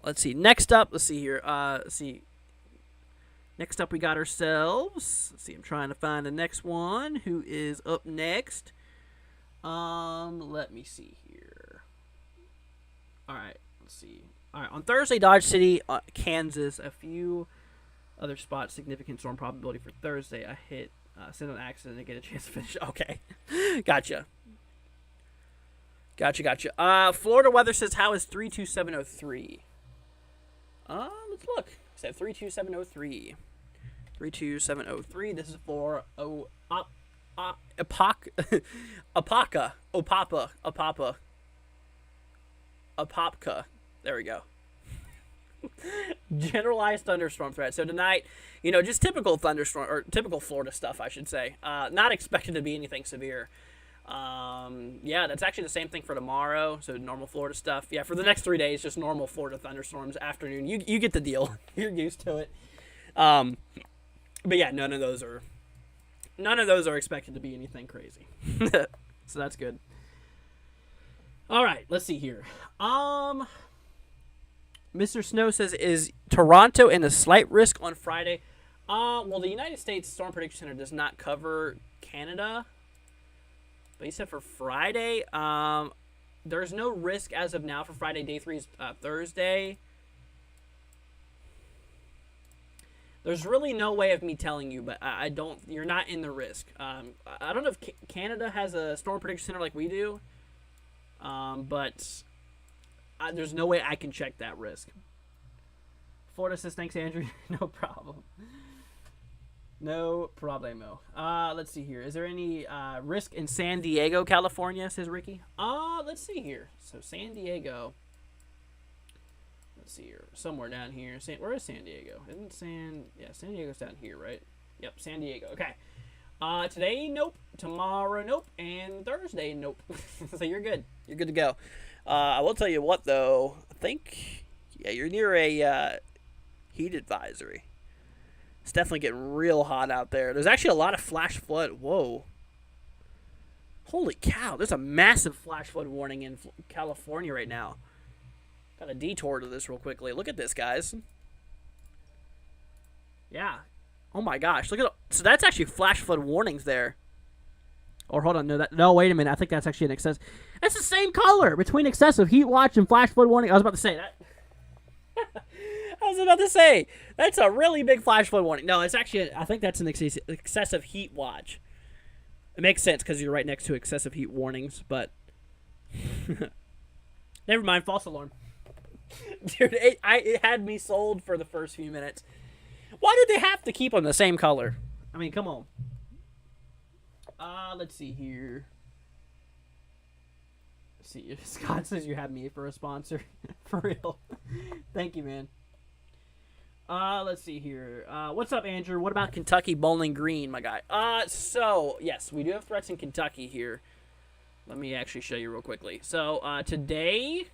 Let's see. Next up, let's see here. Let's see. Next up, we got ourselves. Let's see, I'm trying to find the next one. Who is up next? Let me see here. All right, let's see. All right, on Thursday, Dodge City, Kansas. A few other spots. Significant storm probability for Thursday. I hit send an accident and get a chance to finish. Okay, gotcha. Florida weather says, how is 32703? Let's look. It said 32703. 32703. This is for Apopka. There we go. Generalized thunderstorm threat. So tonight, you know, just typical thunderstorm, or typical Florida stuff, I should say. Not expected to be anything severe. Yeah, that's actually the same thing for tomorrow. So normal Florida stuff. Yeah, for the next 3 days, just normal Florida thunderstorms. Afternoon, you get the deal. You're used to it. But yeah, none of those are expected to be anything crazy. So that's good. All right, let's see here. Mr. Snow says, is Toronto in a slight risk on Friday? Well, the United States Storm Prediction Center does not cover Canada. But he said for Friday, there's no risk as of now for Friday. Day 3 is Thursday. There's really no way of me telling you, but I don't. You're not in the risk. I don't know if Canada has a storm prediction center like we do, but there's no way I can check that risk. Florida says, thanks, Andrew. No problem. No problemo. Let's see here. Is there any risk in San Diego, California, says Ricky? Let's see here. So San Diego. Let's see here. Somewhere down here. Where is San Diego? Isn't San Diego's down here, right? Yep, San Diego. Okay. Today, nope. Tomorrow, nope. And Thursday, nope. So you're good. You're good to go. I will tell you what, though. I think, yeah, you're near a heat advisory. It's definitely getting real hot out there. There's actually a lot of flash flood. Whoa. Holy cow, there's a massive flash flood warning in California right now. Got a detour to this real quickly. Look at this, guys. Yeah. Oh my gosh, look at so that's actually flash flood warnings there. Or hold on, no, wait a minute. I think that's actually an excess. That's the same color between excessive heat watch and flash flood warning. I was about to say that. That's a really big flash flood warning. No, it's actually, I think that's an excessive heat watch. It makes sense because you're right next to excessive heat warnings, but never mind. False alarm, dude. It had me sold for the first few minutes. Why did they have to keep them the same color? I mean, come on. Let's see here. Let's see, Scott says you have me for a sponsor. For real. Thank you, man. Let's see here. What's up, Andrew? What about Kentucky Bowling Green, my guy? So, yes, we do have threats in Kentucky here. Let me actually show you real quickly. So, today,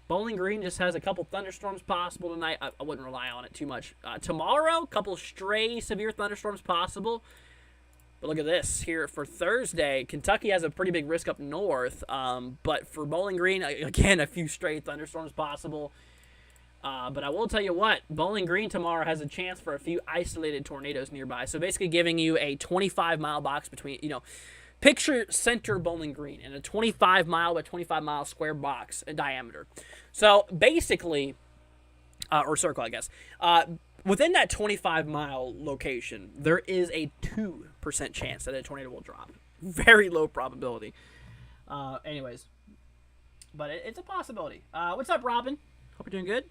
Bowling Green just has a couple thunderstorms possible tonight. I wouldn't rely on it too much. Tomorrow, a couple stray severe thunderstorms possible. But look at this here for Thursday. Kentucky has a pretty big risk up north. But for Bowling Green, again, a few stray thunderstorms possible. But I will tell you what, Bowling Green tomorrow has a chance for a few isolated tornadoes nearby. So basically giving you a 25-mile box between, picture center Bowling Green in a 25-mile by 25-mile square box in diameter. So basically, or circle, I guess. Within that 25-mile location, there is a 2% chance that a tornado will drop. Very low probability. Anyways, but it's a possibility. What's up, Robin? Hope you're doing good.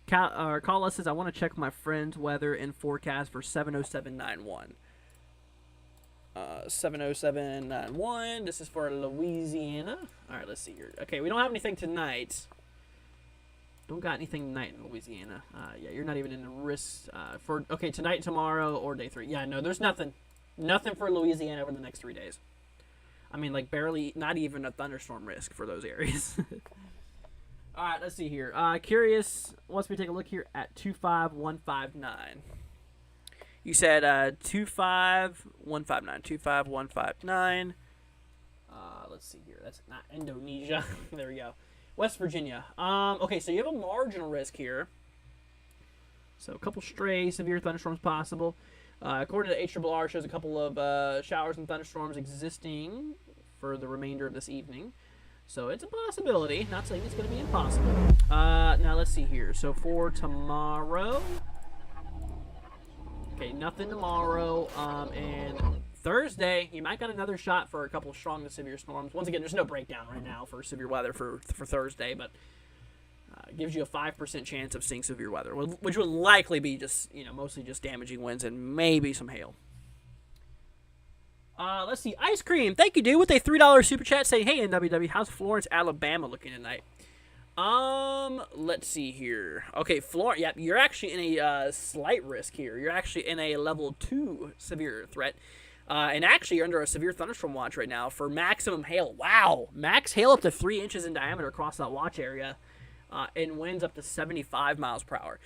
Carla says, I want to check my friend's weather and forecast for 70791. 70791. This is for Louisiana. All right, let's see here. Okay, we don't have anything tonight. Don't got anything tonight in Louisiana. Yeah, you're not even in the risk for, okay, tonight, tomorrow, or day 3. Yeah, no, there's nothing. Nothing for Louisiana over the next 3 days. I mean, like, barely, not even a thunderstorm risk for those areas. All right, let's see here. Curious, once we take a look here at 25159. You said 25159. 25159. Let's see here. That's not Indonesia. There we go. West Virginia. Okay, so you have a marginal risk here. So a couple stray severe thunderstorms possible. According to the HRRR, shows a couple of showers and thunderstorms existing for the remainder of this evening. So it's a possibility. Not saying it's going to be impossible. Now let's see here. So for tomorrow, okay, nothing tomorrow. And Thursday, you might got another shot for a couple of strong to severe storms. Once again, there's no breakdown right now for severe weather for Thursday, but gives you a 5% chance of seeing severe weather, which would likely be just, mostly just damaging winds and maybe some hail. Let's see. Ice Cream, thank you, dude, with a $3 super chat saying, hey, NWW, how's Florence, Alabama looking tonight? Let's see here. Okay, Florence, yeah, you're actually in a slight risk here. You're actually in a level 2 severe threat. And actually, you're under a severe thunderstorm watch right now for maximum hail. Wow. Max hail up to 3 inches in diameter across that watch area. And winds up to 75 miles per hour.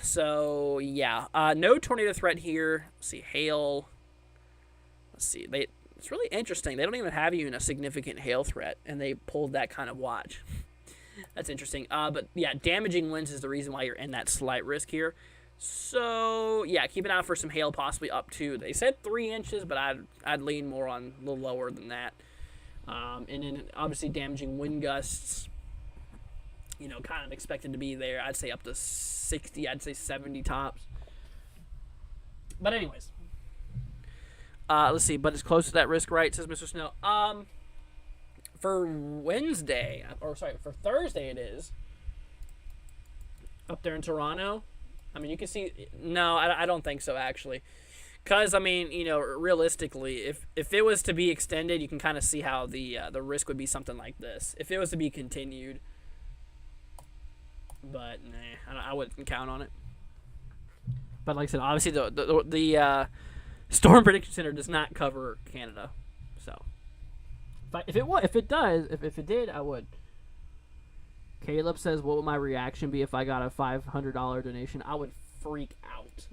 So, yeah. No tornado threat here. Let's see, hail. Let's see. It's really interesting. They don't even have you in a significant hail threat, and they pulled that kind of watch. That's interesting. But, yeah, damaging winds is the reason why you're in that slight risk here. So, yeah, keep an eye out for some hail, possibly up to, they said 3 inches, but I'd lean more on a little lower than that. And then, obviously, damaging wind gusts, kind of expected to be there. I'd say up to 60, I'd say 70 tops. But anyways, let's see, but it's close to that risk, right, says Mr. Snow. For Thursday it is, up there in Toronto. I mean, you can see, no, I don't think so, actually. Because, I mean, realistically, if it was to be extended, you can kind of see how the risk would be something like this. If it was to be continued. But, nah, I wouldn't count on it. But like I said, obviously, the Storm Prediction Center does not cover Canada. So, if it did, I would. Caleb says, what would my reaction be if I got a $500 donation? I would freak out.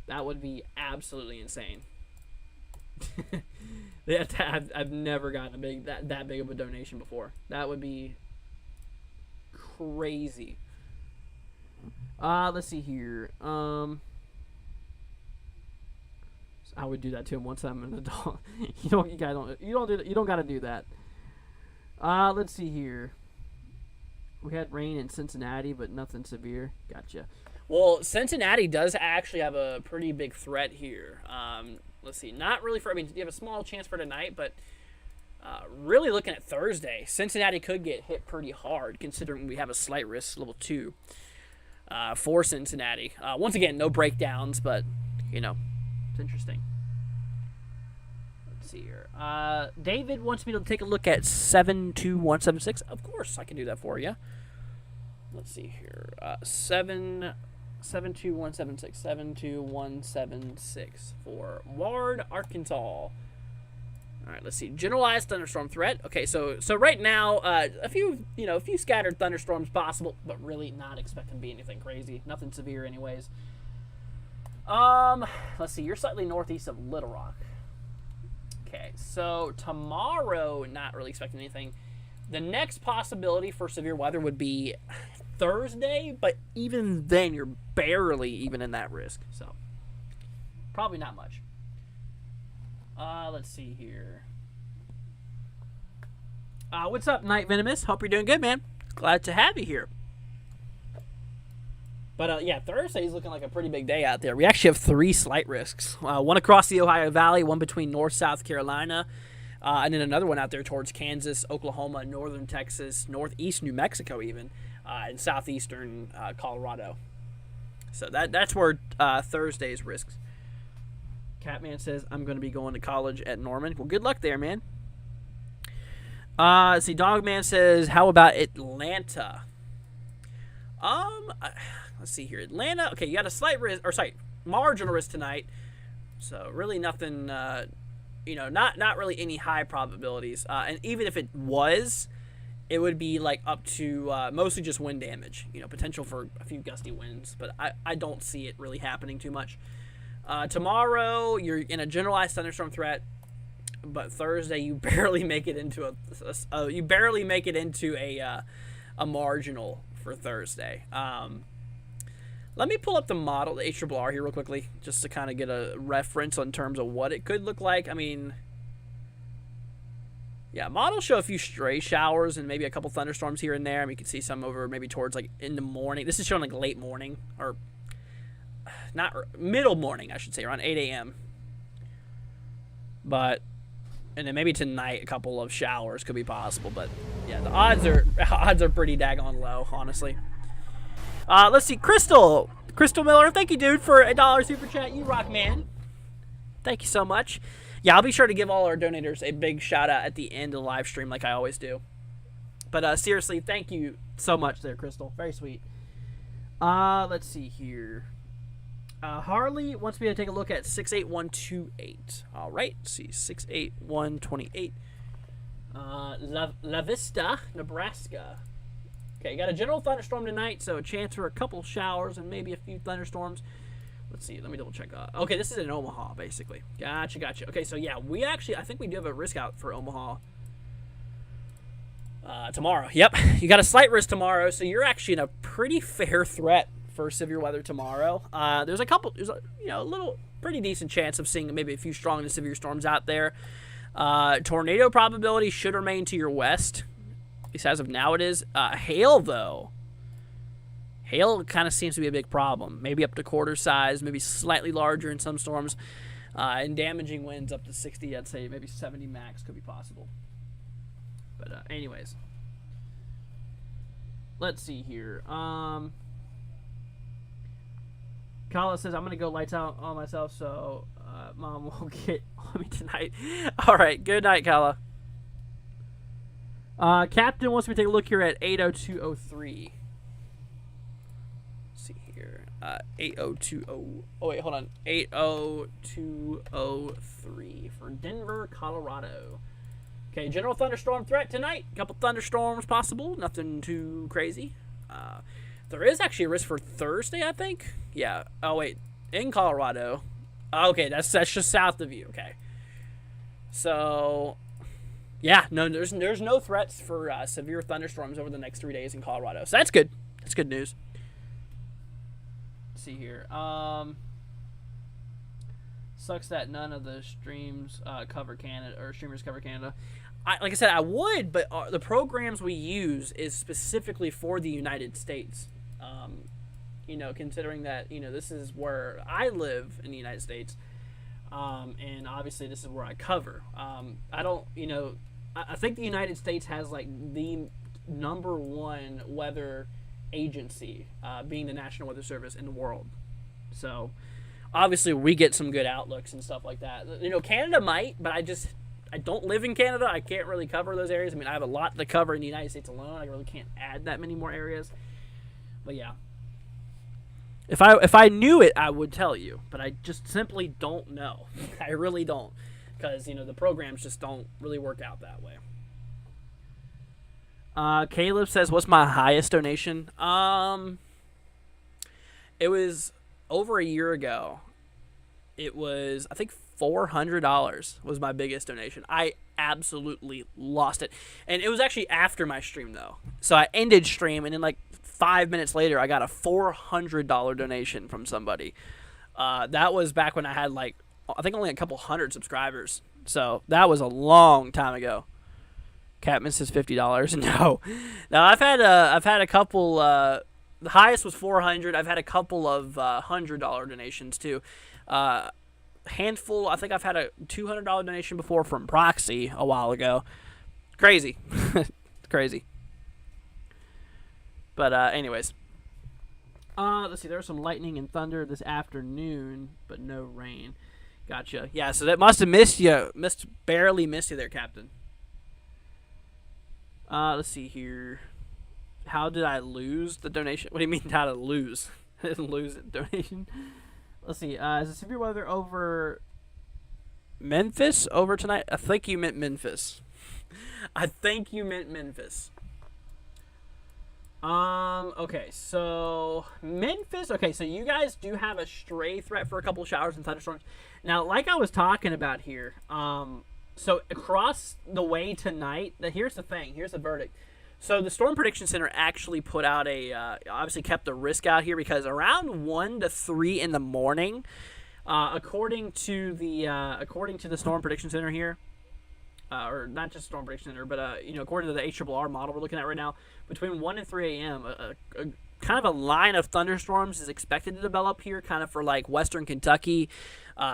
That would be absolutely insane. I've never gotten that big of a donation before. That would be crazy. Let's see here. I would do that to him once I'm an adult. You don't gotta do that. Let's see here. We had rain in Cincinnati, but nothing severe. Gotcha. Well, Cincinnati does actually have a pretty big threat here. Let's see. Not really for. I mean, you have a small chance for tonight, but really looking at Thursday, Cincinnati could get hit pretty hard, considering we have a slight risk, level 2, for Cincinnati. Once again, no breakdowns, but it's interesting. Let's see here. David wants me to take a look at 72176. Of course, I can do that for you. Let's see here. 72176. 72176 for Ward, Arkansas. All right, let's see. Generalized thunderstorm threat. Okay, so right now, a few scattered thunderstorms possible, but really not expecting to be anything crazy. Nothing severe, anyways. Let's see. You're slightly northeast of Little Rock. Okay, so tomorrow, not really expecting anything. The next possibility for severe weather would be Thursday, but even then, you're barely even in that risk. So, probably not much. Let's see here. What's up, Night Venomous? Hope you're doing good, man. Glad to have you here. But, yeah, Thursday's looking like a pretty big day out there. We actually have 3 slight risks. One across the Ohio Valley, one between North South Carolina, and then another one out there towards Kansas, Oklahoma, northern Texas, northeast New Mexico even, and southeastern Colorado. So that's where Thursday's risks. Catman says, I'm going to be going to college at Norman. Well, good luck there, man. See, Dogman says, how about Atlanta? Let's see here. Atlanta, okay, you got a slight risk, marginal risk tonight. So really nothing, not really any high probabilities. And even if it was, it would be like up to mostly just wind damage. Potential for a few gusty winds, but I don't see it really happening too much. Tomorrow, you're in a generalized thunderstorm threat, but Thursday you barely make it into a marginal for Thursday. Let me pull up the model, the HRRR here real quickly, just to kind of get a reference in terms of what it could look like. I mean, yeah, models show a few stray showers and maybe a couple thunderstorms here and there. I mean, you can see some over maybe towards like in the morning. This is showing like late morning, or not middle morning, I should say, around 8 a.m. And then maybe tonight a couple of showers could be possible. But yeah, the odds are pretty daggone low, honestly. Let's see, Crystal Miller, thank you, dude, for $1 super chat. You rock, man. Thank you so much. Yeah, I'll be sure to give all our donators a big shout out at the end of the live stream, like I always do. But seriously, thank you so much, there, Crystal. Very sweet. Let's see here. Harley wants me to take a look at 68128. All right, let's see, 68128. La Vista, Nebraska. Okay, you got a general thunderstorm tonight, so a chance for a couple showers and maybe a few thunderstorms. Let's see, let me double check. Okay, this is in Omaha, basically. Gotcha. Okay, so yeah, I think we do have a risk out for Omaha tomorrow. Yep, you got a slight risk tomorrow, so you're actually in a pretty fair threat for severe weather tomorrow. There's a little pretty decent chance of seeing maybe a few strong to severe storms out there. Tornado probability should remain to your west. At least as of now it is. Hail, though. Hail kind of seems to be a big problem. Maybe up to quarter size, maybe slightly larger in some storms. And damaging winds up to 60, I'd say maybe 70 max could be possible. But anyways. Let's see here. Kala says, I'm going to go lights out on myself, so Mom won't get on me tonight. All right, good night, Kala. Captain wants me to take a look here at 80203. Let's see here. 8020. Oh, wait, hold on. 80203 for Denver, Colorado. Okay, general thunderstorm threat tonight. A couple thunderstorms possible. Nothing too crazy. There is actually a risk for Thursday, I think. Yeah. Oh, wait. In Colorado. Okay, that's just south of you. Okay. So, yeah, no, there's no threats for severe thunderstorms over the next 3 days in Colorado. So that's good. That's good news. Let's see here. Sucks that none of the streams cover Canada, or streamers cover Canada. Like I said, I would, but the programs we use is specifically for the United States. Considering that, this is where I live in the United States, and obviously this is where I cover. I don't, I think the United States has like the #1 weather agency, being the National Weather Service in the world. So obviously we get some good outlooks and stuff like that. Canada might, but I don't live in Canada. I can't really cover those areas. I mean, I have a lot to cover in the United States alone. I really can't add that many more areas. But yeah. If I knew it, I would tell you. But I just simply don't know. I really don't. Because, the programs just don't really work out that way. Caleb says, what's my highest donation? It was over a year ago. It was, I think, $400 was my biggest donation. I absolutely lost it. And it was actually after my stream, though. So I ended stream, and then, 5 minutes later, I got a $400 donation from somebody. That was back when I had, I think only a couple hundred subscribers. So that was a long time ago. Catman says $50. No. Now, I've had a couple, the highest was $400. I've had a couple of $100 donations, too. Handful. I think I've had a $200 donation before from Proxy a while ago. Crazy. Crazy. But anyways. Let's see. There was some lightning and thunder this afternoon, but no rain. Gotcha. Yeah, so that must have missed you. Barely missed you there, Captain. Let's see here. How did I lose the donation? What do you mean how to lose? I didn't lose the donation. Let's see. Is the severe weather over Memphis over tonight? I think you meant Memphis. Okay, so Memphis. Okay, so you guys do have a stray threat for a couple of showers and thunderstorms. Now, like I was talking about here, so across the way tonight, here's the thing. Here's the verdict. So the Storm Prediction Center actually put out obviously kept the risk out here because around 1 to 3 in the morning, according to the Storm Prediction Center here, or not just Storm Prediction Center, but according to the HRRR model we're looking at right now, between 1 and 3 a.m., a kind of a line of thunderstorms is expected to develop here, kind of for western Kentucky,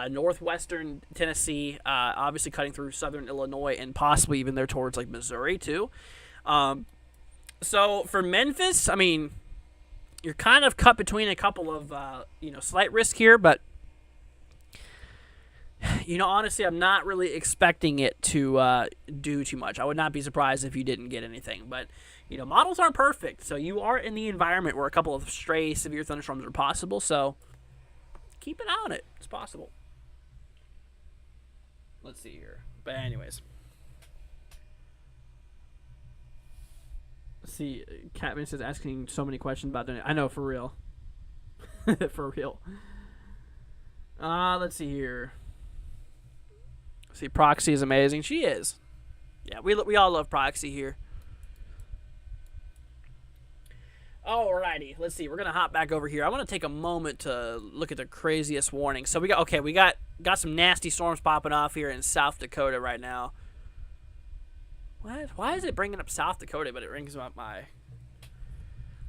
northwestern Tennessee, obviously cutting through southern Illinois, and possibly even there towards Missouri too. So for Memphis, I mean, you're kind of cut between a couple of slight risk here, but honestly, I'm not really expecting it to do too much. I would not be surprised if you didn't get anything. But, models aren't perfect. So you are in the environment where a couple of stray severe thunderstorms are possible. So keep an eye on it. It's possible. Let's see here. But anyways. Let's see. Catman says asking so many questions about donation. I know, for real. For real. Let's see here. See, Proxy is amazing. She is. Yeah, we all love Proxy here. Alrighty, let's see. We're gonna hop back over here. I want to take a moment to look at the craziest warning. So we got some nasty storms popping off here in South Dakota right now. What? Why is it bringing up South Dakota, but it brings up my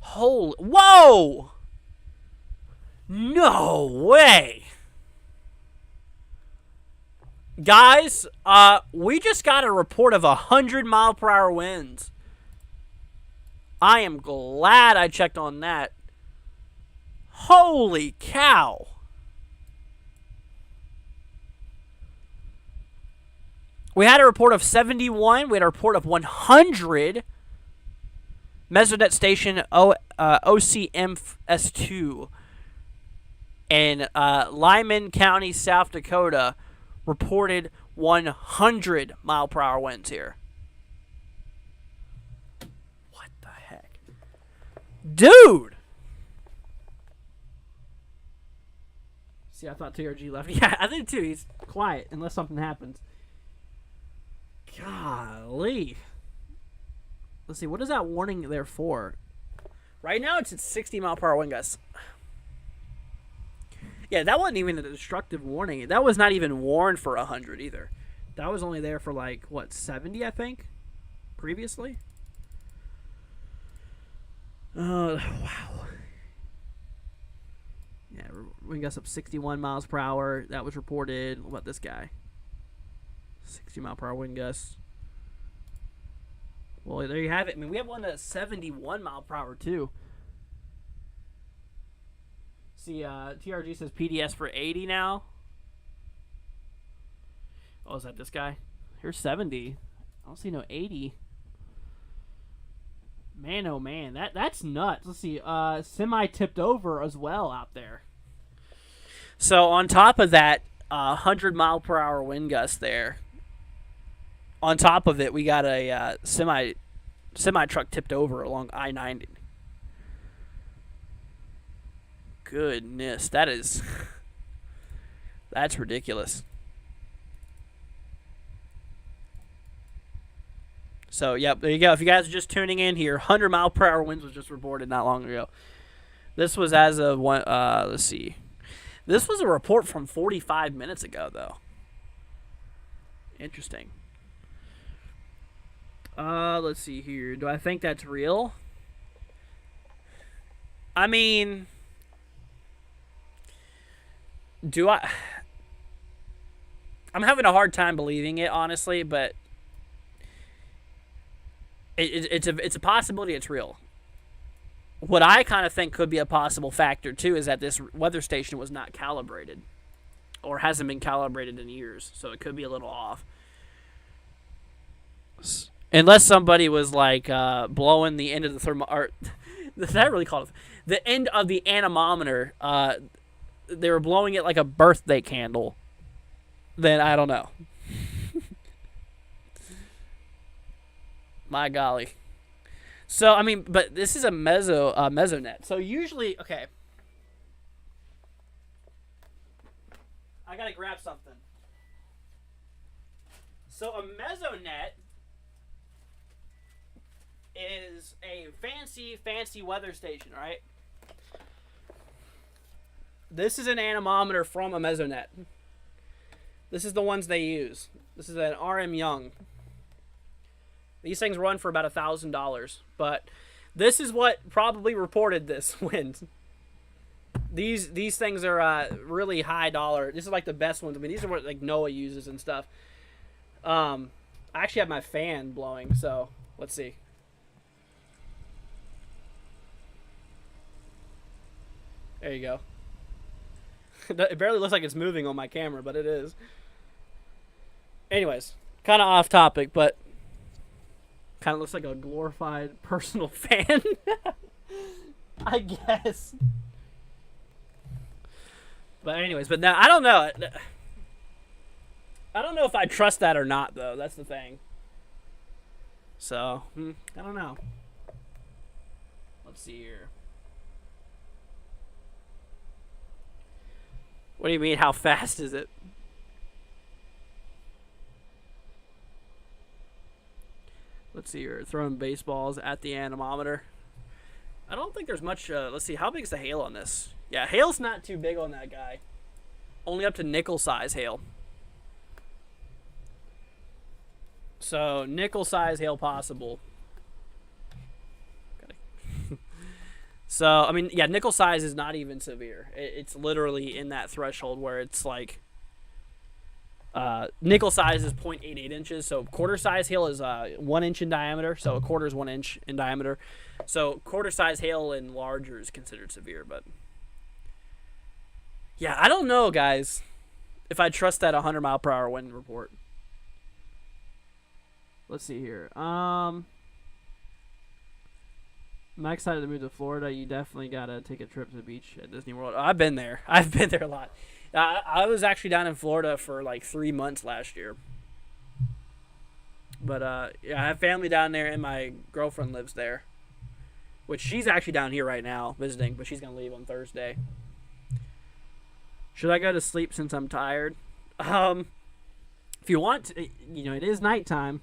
whoa! No way! Guys, we just got a report of 100-mile-per-hour winds. I am glad I checked on that. Holy cow. We had a report of 71. We had a report of 100. Mesonet Station OCMS2 in Lyman County, South Dakota, reported 100-mile-per-hour winds here. What the heck? Dude! See, I thought TRG left. Yeah, I did too. He's quiet unless something happens. Golly. Let's see. What is that warning there for? Right now, it's at 60-mile-per-hour wind gusts. Yeah, that wasn't even a destructive warning. That was not even warned for 100 either. That was only there for, like, what, 70, I think, previously? Wow. Yeah, wind gusts up 61 miles per hour. That was reported. What about this guy? 60-mile-per-hour wind gusts. Well, there you have it. I mean, we have one that's 71 mile per hour, too. See, TRG says PDS for 80 now. Oh, is that this guy? Here's 70. I don't see no 80. Man, oh man, that's nuts. Let's see, semi tipped over as well out there. So on top of that 100-mile-per-hour wind gust there, on top of it, we got a semi truck tipped over along I-90. Goodness, that's ridiculous. So, yep, there you go. If you guys are just tuning in here, 100-mile-per-hour winds was just reported not long ago. This was as of one. Let's see. This was a report from 45 minutes ago, though. Interesting. Let's see here. Do I think that's real? I mean, do I? I'm having a hard time believing it, honestly, but it's a possibility it's real. What I kind of think could be a possible factor, too, is that this weather station was not calibrated or hasn't been calibrated in years, so it could be a little off. Unless somebody was, like, blowing the end of the thermo... Or, is that really called? The end of the anemometer. They were blowing it like a birthday candle. Then I don't know. My golly. So, I mean, but this is a mesonet. So usually, okay. I gotta grab something. So a mesonet is a fancy weather station, right? This is an anemometer from a mesonet. This is the ones they use. This is an RM Young. These things run for about $1,000, but this is what probably reported this wind. These things are really high dollar. This is like the best ones. I mean, these are what like NOAA uses and stuff. I actually have my fan blowing, so let's see. There you go. It barely looks like it's moving on my camera, but it is. Anyways, kind of off topic, but kind of looks like a glorified personal fan. I guess. But anyways, but now I don't know. I don't know if I trust that or not, though. That's the thing. So, I don't know. Let's see here. What do you mean, how fast is it? Let's see here. Throwing baseballs at the anemometer. I don't think there's much. Let's see. How big is the hail on this? Yeah, hail's not too big on that guy. Only up to nickel size hail. So, nickel size hail possible. So, I mean, yeah, nickel size is not even severe. It's literally in that threshold where it's like nickel size is 0.88 inches. So quarter size hail is 1 inch in diameter. So a quarter is 1 inch in diameter. So quarter size hail and larger is considered severe. But yeah, I don't know, guys, if I trust that 100-mile-per-hour wind report. Let's see here. I'm excited to move to Florida. You definitely got to take a trip to the beach at Disney World. I've been there. I've been there a lot. I was actually down in Florida for like 3 months last year. But, yeah, I have family down there, and my girlfriend lives there. Which she's actually down here right now visiting, but she's going to leave on Thursday. Should I go to sleep since I'm tired? If you want, it is nighttime.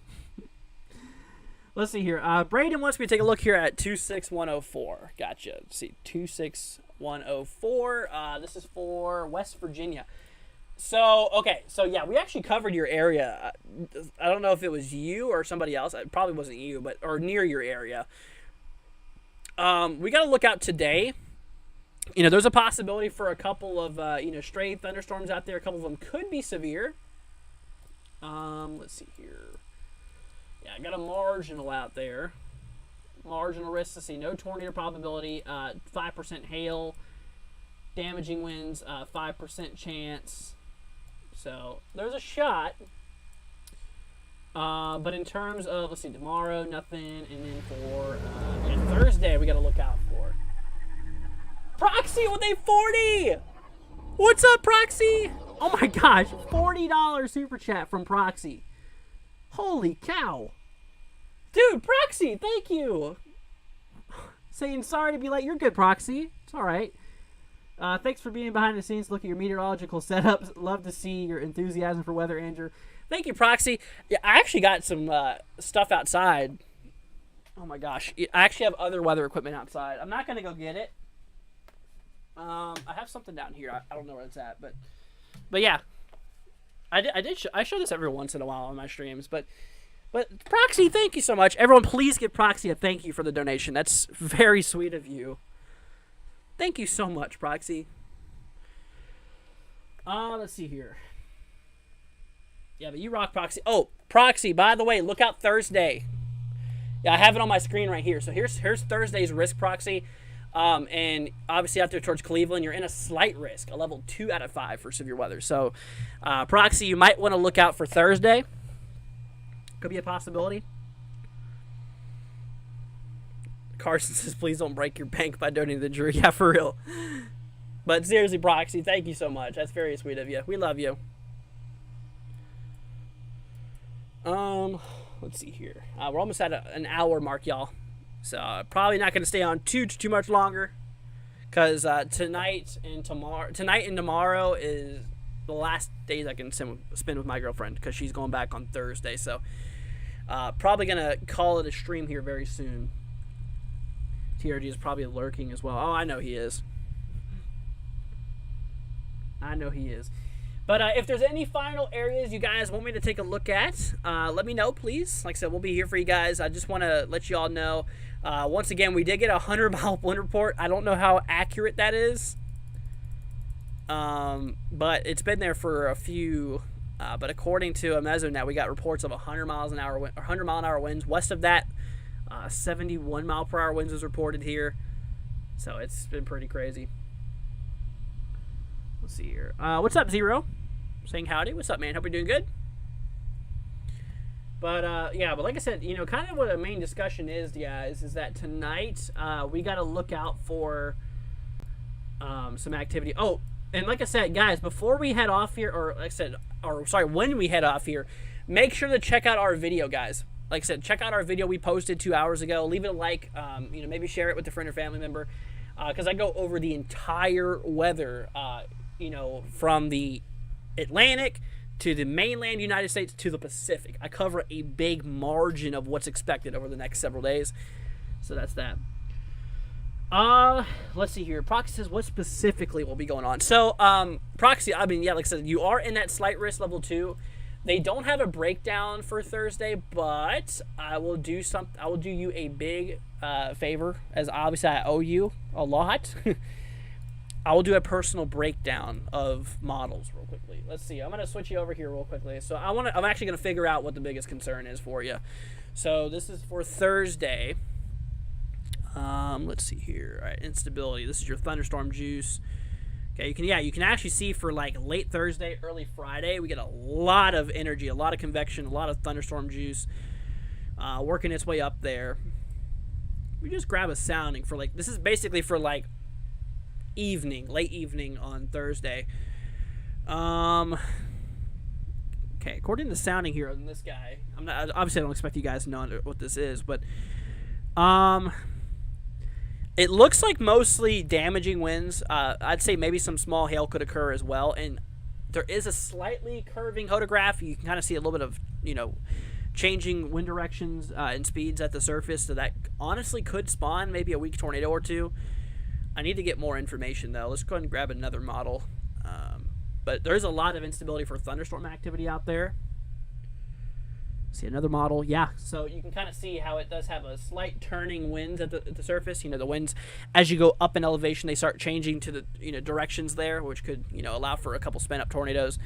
Let's see here. Braden wants me to take a look here at 26104. Gotcha. Let's see, 26104. This is for West Virginia. So, okay. So, yeah, we actually covered your area. I don't know if it was you or somebody else. It probably wasn't you, or near your area. We got to look out today. There's a possibility for a couple of, stray thunderstorms out there. A couple of them could be severe. Let's see here. Yeah, I got a marginal out there. Marginal risk. Let's see. No tornado probability. 5% hail. Damaging winds. 5% chance. So, there's a shot. But in terms of, let's see, tomorrow, nothing. And then for Thursday, we got to look out for Proxy with a 40. What's up, Proxy? Oh my gosh, $40 super chat from Proxy. Holy cow. Dude, Proxy, thank you. Saying sorry to be late. You're good, Proxy. It's all right. Thanks for being behind the scenes. Look at your meteorological setups. Love to see your enthusiasm for weather, Andrew. Thank you, Proxy. Yeah, I actually got some stuff outside. Oh my gosh. I actually have other weather equipment outside. I'm not going to go get it. I have something down here. I don't know where it's at, but yeah, I show this every once in a while on my streams, but Proxy, thank you so much. Everyone, please give Proxy a thank you for the donation. That's very sweet of you. Thank you so much, Proxy. Let's see here. Yeah, but you rock, Proxy. Oh, Proxy, by the way, look out Thursday. Yeah, I have it on my screen right here. So here's Thursday's risk, Proxy. And obviously out there towards Cleveland, you're in a slight risk, a level 2 out of 5 for severe weather. So, Proxy, you might want to look out for Thursday. Could be a possibility. Carson says, please don't break your bank by donating to the Drew. Yeah, for real. But seriously, Proxy, thank you so much. That's very sweet of you. We love you. Let's see here. We're almost at an hour mark, y'all. So probably not going to stay on too much longer, because tonight and tomorrow is the last days I can spend with my girlfriend, because she's going back on Thursday. So probably going to call it a stream here very soon. TRG is probably lurking as well. Oh, I know he is. But if there's any final areas you guys want me to take a look at, let me know, please. Like I said, we'll be here for you guys. I just want to let you all know, once again, we did get a 100-mile wind report. I don't know how accurate that is, but it's been there for a few. But according to a Mesonet, we got reports of 100-mile-an-hour winds. West of that, 71-mile-per-hour winds was reported here. So it's been pretty crazy. Let's see here. What's up, Zero? Saying howdy. What's up, man? Hope you're doing good. But, yeah, but like I said, kind of what the main discussion is, guys, is that tonight we got to look out for some activity. Oh, and like I said, guys, before we head off here, when we head off here, make sure to check out our video, guys. Like I said, check out our video we posted 2 hours ago. Leave it a like. Maybe share it with a friend or family member, because I go over the entire weather, from the Atlantic to the mainland United States to the Pacific. I cover a big margin of what's expected over the next several days. So that's that. Let's see here. Proxy says, what specifically will be going on? So, Proxy, like I said, you are in that slight risk level 2. They don't have a breakdown for Thursday, but I will do you a big favor, as obviously I owe you a lot. I will do a personal breakdown of models real quickly. Let's see. I'm going to switch you over here real quickly. So I'm actually going to figure out what the biggest concern is for you. So this is for Thursday. Let's see here. All right, instability. This is your thunderstorm juice. Okay, you can actually see for like late Thursday, early Friday, we get a lot of energy, a lot of convection, a lot of thunderstorm juice working its way up there. We just grab a sounding for this is basically for late evening on Thursday. Okay, according to the sounding here on this guy, obviously I don't expect you guys to know what this is, but it looks like mostly damaging winds. I'd say maybe some small hail could occur as well, and There is a slightly curving photograph. You can kind of see a little bit of, changing wind directions and speeds at the surface. So that honestly could spawn maybe a weak tornado or two. I need to get more information, though. Let's go ahead and grab another model. But there's a lot of instability for thunderstorm activity out there. See another model. Yeah, so you can kind of see how it does have a slight turning winds at the surface. The winds, as you go up in elevation, they start changing to the directions there, which could allow for a couple spin up tornadoes.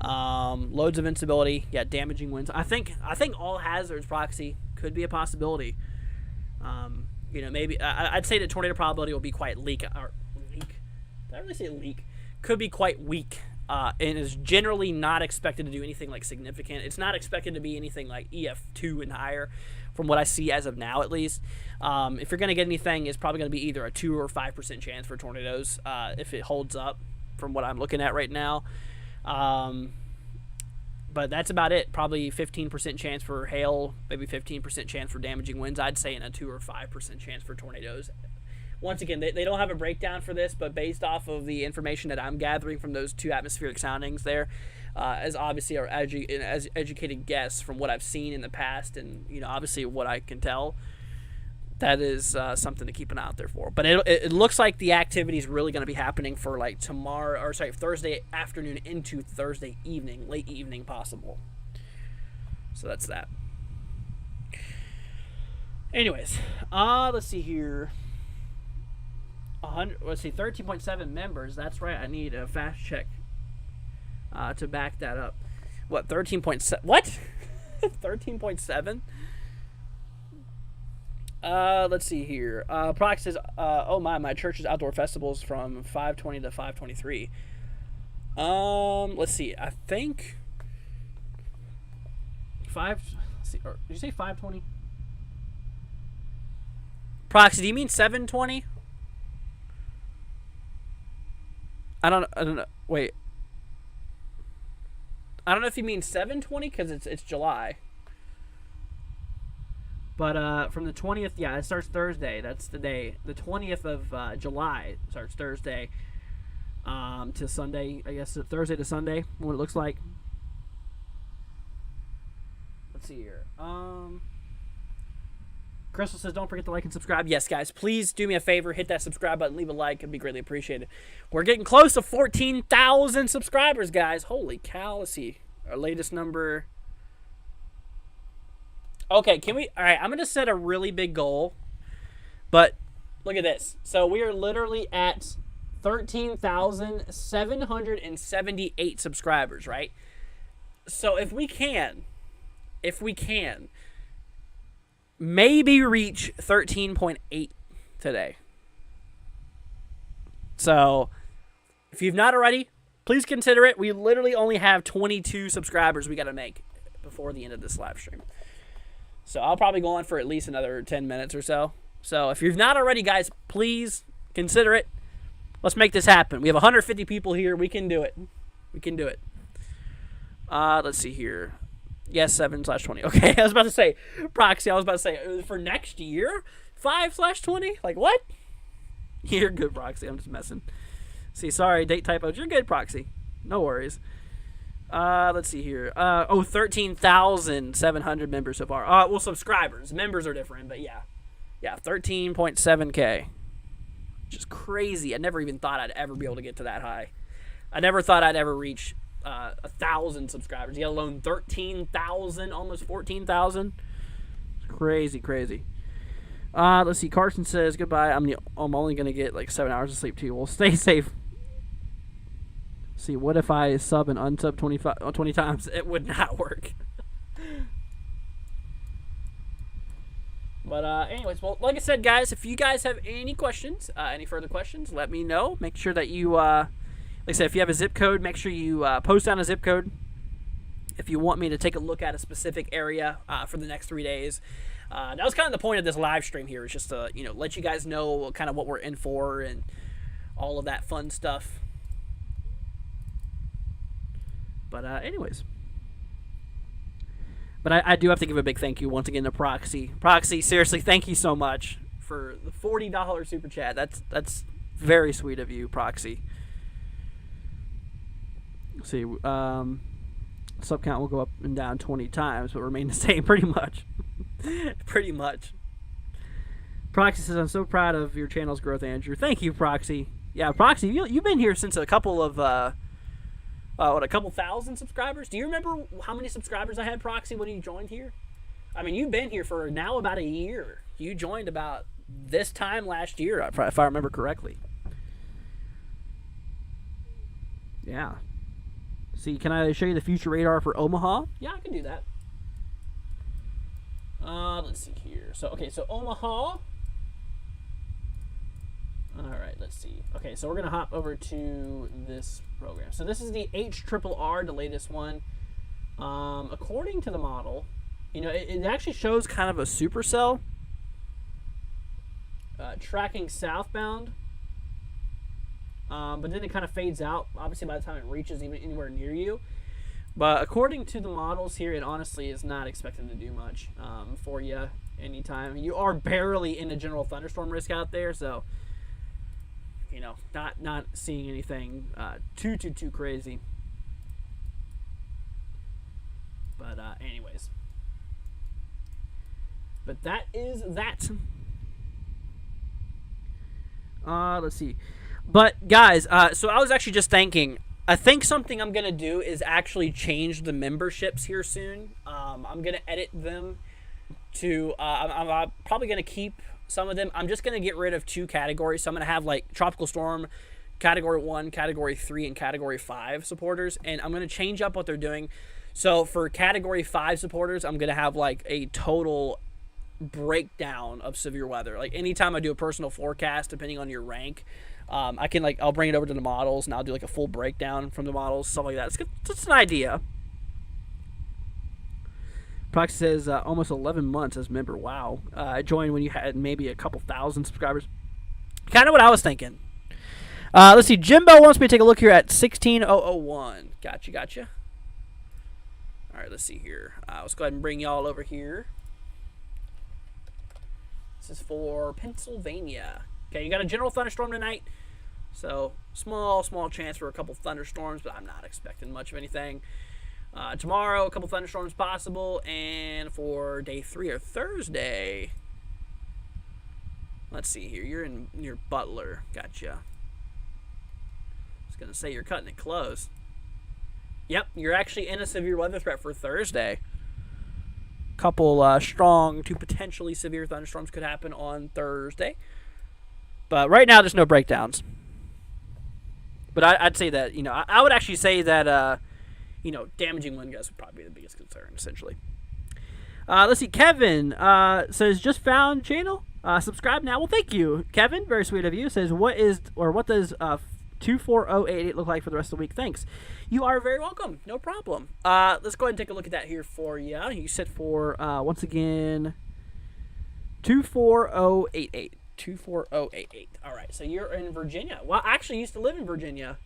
Loads of instability. Yeah, damaging winds. I think all hazards proxy could be a possibility. Maybe I'd say the tornado probability will be quite leak. Did I really say leak? Could be quite weak. And is generally not expected to do anything like significant. It's not expected to be anything like EF2 and higher, from what I see as of now, at least. If you're going to get anything, it's probably going to be either a 2 or 5% chance for tornadoes if it holds up, from what I'm looking at right now. But that's about it. Probably 15% chance for hail, maybe 15% chance for damaging winds. I'd say in a 2 or 5% chance for tornadoes. Once again, they don't have a breakdown for this, but based off of the information that I'm gathering from those 2 atmospheric soundings there, as obviously as educated guess from what I've seen in the past, and obviously what I can tell, that is something to keep an eye out there for. But it looks like the activity is really going to be happening for like Thursday afternoon into Thursday evening, late evening possible. So that's that. Anyways, let's see here. 13.7 members. That's right. I need a fast check to back that up. What, 13.7? What? 13.7? Let's see here. Prox says, oh my church's outdoor festivals from 5:20 to 5:23. Let's see. I think did you say 5:20? Proxy, do you mean 7:20? I don't know. Wait. I don't know if you mean 7:20 because it's July. But from the 20th, yeah, it starts Thursday. That's the day. The 20th of July starts Thursday to Sunday. I guess Thursday to Sunday, what it looks like. Let's see here. Crystal says, don't forget to like and subscribe. Yes, guys, please do me a favor. Hit that subscribe button. Leave a like. It'd be greatly appreciated. We're getting close to 14,000 subscribers, guys. Holy cow. Let's see. Our latest number. Okay, can we... All right, I'm going to set a really big goal. But look at this. So we are literally at 13,778 subscribers, right? So if we can... maybe reach 13.8 today. So, if you've not already, please consider it. We literally only have 22 subscribers we got to make before the end of this live stream. So, I'll probably go on for at least another 10 minutes or so. So, if you've not already, guys, please consider it. Let's make this happen. We have 150 people here. We can do it. We can do it. Let's see here. Yes, 7/20. Okay, I was about to say, Proxy, for next year? 5/20? Like, what? You're good, Proxy. I'm just messing. See, sorry, date typos. You're good, Proxy. No worries. Let's see here. 13,700 members so far. Well, subscribers. Members are different, but yeah. Yeah, 13.7K. Which is crazy. I never even thought I'd ever be able to get to that high. I never thought I'd ever reach 1,000 subscribers, let alone 13,000, almost 14,000. Crazy. Let's see. Carson says goodbye. I'm only gonna get like 7 hours of sleep too. Well, stay safe. See, what if I sub and unsub 20 times? It would not work. But anyways, well, like I said, guys, if you guys have any questions, any further questions, let me know. Make sure that you like I said, if you have a zip code, make sure you post down a zip code. If you want me to take a look at a specific area for the next 3 days. That was kind of the point of this live stream here, is just to let you guys know kind of what we're in for and all of that fun stuff. But anyways. But I do have to give a big thank you once again to Proxy. Proxy, seriously, thank you so much for the $40 super chat. That's very sweet of you, Proxy. Let's see. Sub count will go up and down 20 times, but remain the same pretty much. Pretty much. Proxy says, I'm so proud of your channel's growth, Andrew. Thank you, Proxy. Yeah, Proxy, you've been here since a couple of, a couple thousand subscribers? Do you remember how many subscribers I had, Proxy, when you joined here? I mean, you've been here for now about a year. You joined about this time last year, if I remember correctly. Yeah. See, can I show you the future radar for Omaha? Yeah, I can do that. Let's see here. So, okay, so Omaha. All right, let's see. Okay, so we're going to hop over to this program. So this is the HRRR, the latest one. According to the model, you know, it actually shows kind of a supercell tracking southbound. But then it kind of fades out, obviously, by the time it reaches even anywhere near you. But according to the models here, it honestly is not expected to do much for you anytime. You are barely in a general thunderstorm risk out there, so, you know, not seeing anything too crazy. But anyways. But that is that. Let's see. But, guys, so I was actually just thinking, I think something I'm going to do is actually change the memberships here soon. I'm going to edit them to, I'm probably going to keep some of them. I'm just going to get rid of 2 categories. So I'm going to have, like, Tropical Storm, Category 1, Category 3, and Category 5 supporters. And I'm going to change up what they're doing. So for Category 5 supporters, I'm going to have, like, a total breakdown of severe weather. Like, anytime I do a personal forecast, depending on your rank, I can, like, I'll bring it over to the models and I'll do like a full breakdown from the models, stuff like that. It's just an idea. Proxy says almost 11 months as member. Wow. I joined when you had maybe a couple thousand subscribers. Kind of what I was thinking. Let's see. Jimbo wants me to take a look here at 16001. Gotcha. All right, let's see here. Let's go ahead and bring y'all over here. This is for Pennsylvania. Okay, you got a general thunderstorm tonight. So, small chance for a couple thunderstorms, but I'm not expecting much of anything. Tomorrow, a couple thunderstorms possible. And for day 3 or Thursday, let's see here. You're near Butler. Gotcha. I was going to say you're cutting it close. Yep, you're actually in a severe weather threat for Thursday. Couple strong to potentially severe thunderstorms could happen on Thursday. But right now, there's no breakdowns. But I'd say that, you know, I would actually say that, you know, damaging wind gusts would probably be the biggest concern, essentially. Let's see. Kevin says, just found channel. Subscribe now. Well, thank you, Kevin. Very sweet of you. Says, what does 24088 look like for the rest of the week? Thanks. You are very welcome. No problem. Let's go ahead and take a look at that here for you. You set for, once again, 24088. 24088. All right, so you're in Virginia. Well, I actually used to live in Virginia.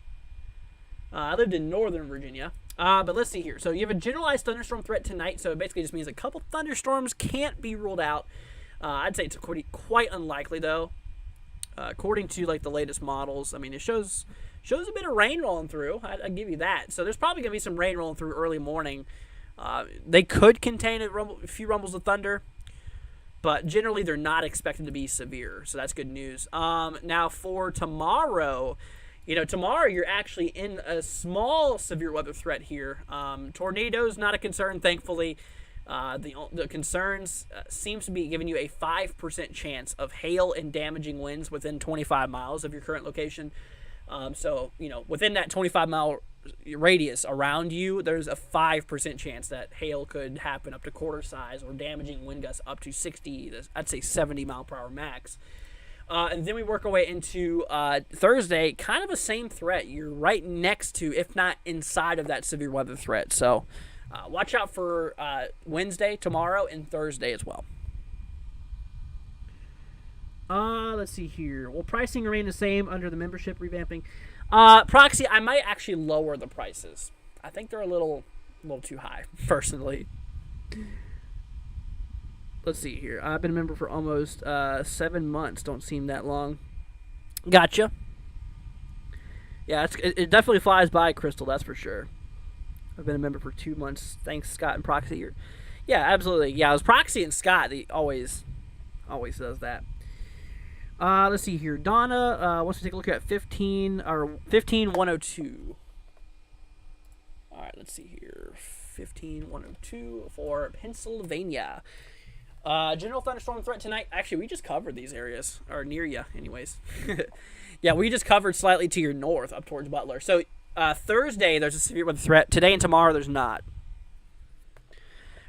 I lived in northern Virginia. But let's see here. So you have a generalized thunderstorm threat tonight. So it basically just means a couple thunderstorms can't be ruled out. I'd say it's quite unlikely, though. According to, like, the latest models, I mean, it shows a bit of rain rolling through. I'd give you that. So there's probably going to be some rain rolling through early morning. They could contain a few rumbles of thunder. But generally, they're not expected to be severe, so that's good news. Now, for tomorrow, you know, tomorrow you're actually in a small severe weather threat here. Tornadoes, not a concern, thankfully. The concerns seems to be giving you a 5% chance of hail and damaging winds within 25 miles of your current location. So, you know, within that 25-mile radius around you, there's a 5% chance that hail could happen up to quarter size or damaging wind gusts up to 60, I'd say 70 mile per hour max. And then we work our way into Thursday, kind of the same threat. You're right next to, if not inside of that severe weather threat. So watch out for Wednesday, tomorrow, and Thursday as well. Let's see here. Will pricing remain the same under the membership revamping? Proxy, I might actually lower the prices. I think they're a little too high, personally. Let's see here. I've been a member for almost 7 months. Don't seem that long. Gotcha. Yeah, it definitely flies by, Crystal. That's for sure. I've been a member for 2 months. Thanks, Scott and Proxy. Yeah, absolutely. Yeah, it was Proxy and Scott. He always does that. Let's see here. Donna wants to take a look at 15102. All right, let's see here. 15102 for Pennsylvania. General thunderstorm threat tonight. Actually, we just covered these areas, or near you, anyways. Yeah, we just covered slightly to your north, up towards Butler. So Thursday, there's a severe weather threat. Today and tomorrow, there's not.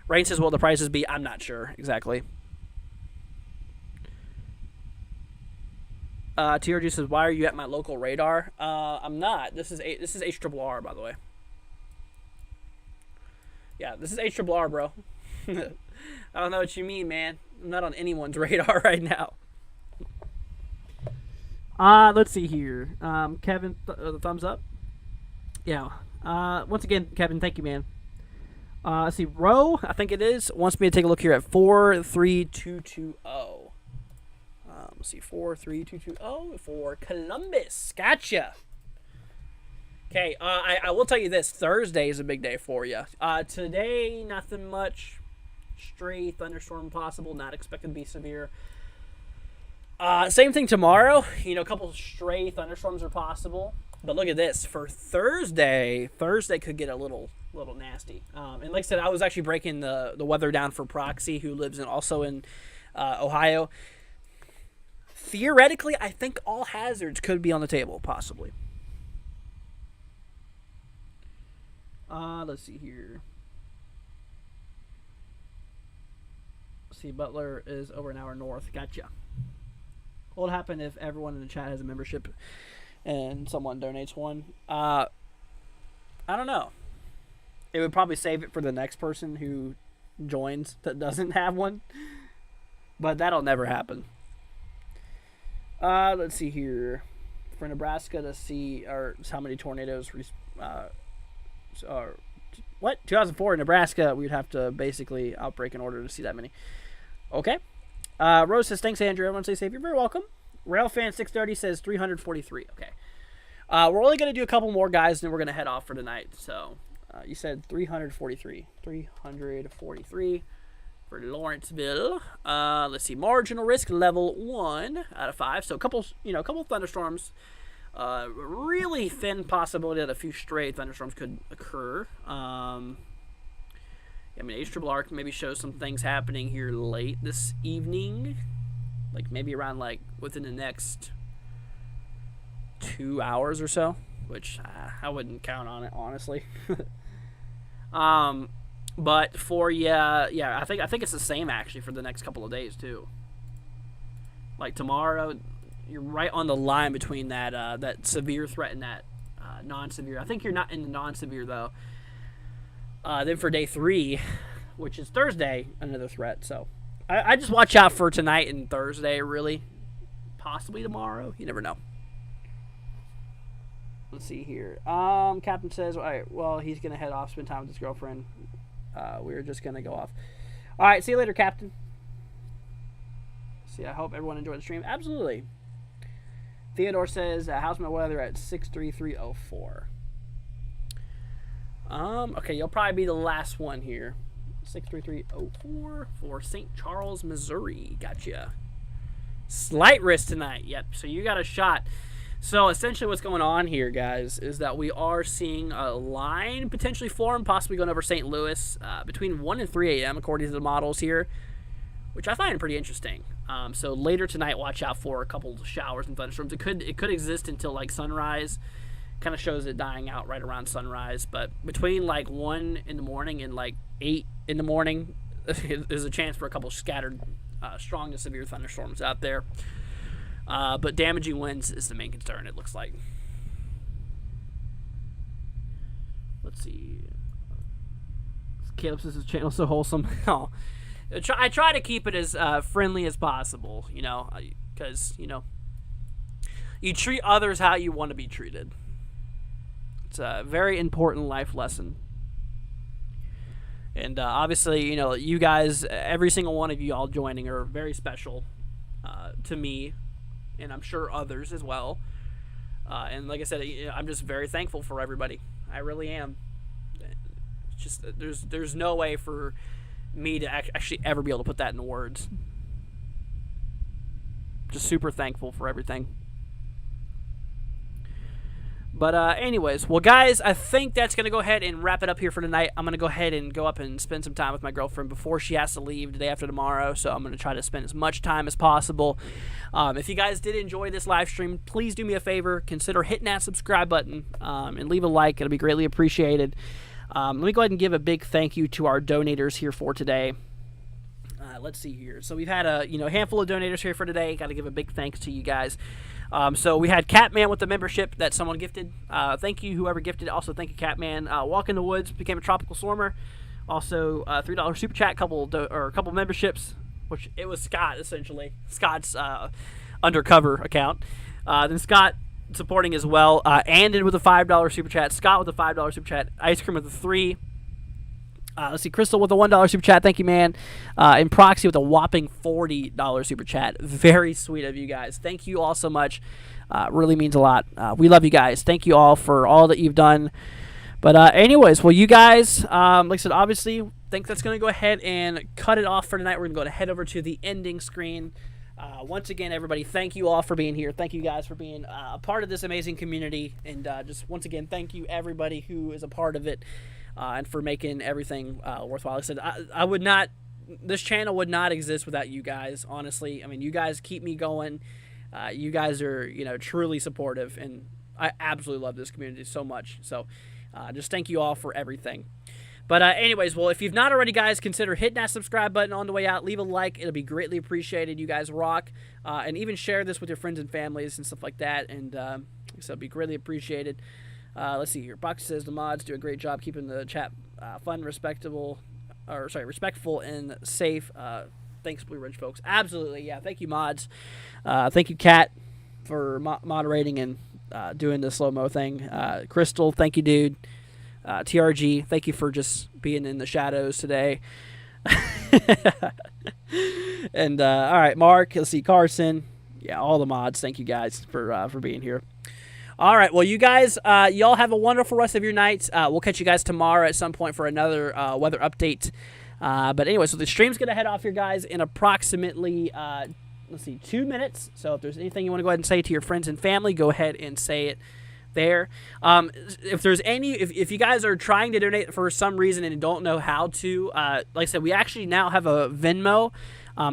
Rain says, "What will the prices be?" I'm not sure exactly. TRG says, "Why are you at my local radar?" I'm not. This is HRRR, by the way. Yeah, this is HRRR, bro. I don't know what you mean, man. I'm not on anyone's radar right now. Let's see here. Kevin, the thumbs up. Yeah. Once again, Kevin, thank you, man. Let's see. Roe, I think it is, wants me to take a look here at 43220. Let's see. 43220 for Columbus. Gotcha. Okay. I will tell you this. Thursday is a big day for you. Today, nothing much. Stray thunderstorm possible. Not expected to be severe. Same thing tomorrow. A couple stray thunderstorms are possible. But look at this. For Thursday could get a little nasty. And like I said, I was actually breaking the weather down for Proxy, who lives also in Ohio. Theoretically, I think all hazards could be on the table, possibly. Let's see here. Let's see, Butler is over an hour north. Gotcha. What would happen if everyone in the chat has a membership and someone donates one? I don't know. It would probably save it for the next person who joins that doesn't have one. But that'll never happen. Let's see here. For Nebraska to see how many tornadoes. 2004 in Nebraska, we'd have to basically outbreak in order to see that many. Okay. Rose says, "Thanks, Andrew. Everyone stay safe." You're very welcome. Railfan630 says 343. Okay. We're only going to do a couple more, guys, and then we're going to head off for tonight. So, you said 343. 343 for Lawrenceville. Let's see. Marginal risk level 1 out of 5. So, a couple thunderstorms. Really thin possibility that a few stray thunderstorms could occur. HRRR maybe shows some things happening here late this evening. Like maybe around within the next 2 hours or so. Which I wouldn't count on it, honestly. But for I think it's the same actually for the next couple of days too. Like tomorrow, you're right on the line between that severe threat and that non-severe. I think you're not in the non-severe though. Then for day 3, which is Thursday, another threat. So I just watch out for tonight and Thursday, really. Possibly tomorrow. You never know. Let's see here. Captain says, all right, well, he's going to head off, spend time with his girlfriend. We're just going to go off. All right, see you later, Captain. See, I hope everyone enjoyed the stream. Absolutely. Theodore says, how's my weather at 63304? Okay, you'll probably be the last one here. 63304 for St. Charles, Missouri. Gotcha. Slight risk tonight. Yep, so you got a shot. So essentially what's going on here, guys, is that we are seeing a line potentially form, possibly going over St. Louis between 1 and 3 a.m. according to the models here, which I find pretty interesting. So later tonight, watch out for a couple of showers and thunderstorms. It could exist until sunrise. Kind of shows it dying out right around sunrise, but between 1 in the morning and 8 in the morning, there's a chance for a couple scattered strong to severe thunderstorms out there. But damaging winds is the main concern, it looks like. Let's see. Caleb says his channel's so wholesome. Oh, I try to keep it as friendly as possible, because, you treat others how you want to be treated. It's a very important life lesson. And obviously, you guys, every single one of you all joining are very special to me, and I'm sure others as well. And like I said, I'm just very thankful for everybody. I really am. It's just there's no way for me to actually ever be able to put that into words. Just super thankful for everything. But anyways, well, guys, I think that's going to go ahead and wrap it up here for tonight. I'm going to go ahead and go up and spend some time with my girlfriend before she has to leave the day after tomorrow. So I'm going to try to spend as much time as possible. If you guys did enjoy this live stream, please do me a favor. Consider hitting that subscribe button and leave a like. It'll be greatly appreciated. Let me go ahead and give a big thank you to our donators here for today. Let's see here. So we've had a handful of donators here for today. Got to give a big thanks to you guys. So we had Catman with the membership that someone gifted. Thank you, whoever gifted. Also, thank you, Catman. Walk in the Woods became a tropical stormer. Also, $3 super chat, a couple memberships, which it was Scott essentially. Scott's undercover account. Then Scott supporting as well. Andon with a $5 super chat. Scott with a $5 super chat. Ice Cream with a $3. Let's see, Crystal with a $1 super chat. Thank you, man. And Proxy with a whopping $40 super chat. Very sweet of you guys. Thank you all so much. Really means a lot. We love you guys. Thank you all for all that you've done. But anyways, well, you guys, like I said, obviously, think that's going to go ahead and cut it off for tonight. We're going to head over to the ending screen. Once again, everybody, thank you all for being here. Thank you guys for being a part of this amazing community. And just once again, thank you everybody who is a part of it. And for making everything worthwhile. Like I said, I would not, this channel would not exist without you guys, honestly. I mean, you guys keep me going. You guys are, truly supportive, and I absolutely love this community so much. So just thank you all for everything. But anyways, well, if you've not already, guys, consider hitting that subscribe button on the way out. Leave a like. It'll be greatly appreciated. You guys rock. And even share this with your friends and families and stuff like that. And so it'll be greatly appreciated. Let's see here. Box says the mods do a great job keeping the chat fun, respectful, and safe. Thanks, Blue Ridge folks. Absolutely, yeah. Thank you, mods. Thank you, Kat, for moderating and doing the slow-mo thing. Crystal, thank you, dude. TRG, thank you for just being in the shadows today. And all right, Mark. Let's see, Carson. Yeah, all the mods. Thank you guys for being here. All right, well, you guys, y'all have a wonderful rest of your night. We'll catch you guys tomorrow at some point for another weather update. But anyway, so the stream's going to head off here, guys, in approximately, 2 minutes. So if there's anything you want to go ahead and say to your friends and family, go ahead and say it there. If there's if you guys are trying to donate for some reason and don't know how to, like I said, we actually now have a Venmo.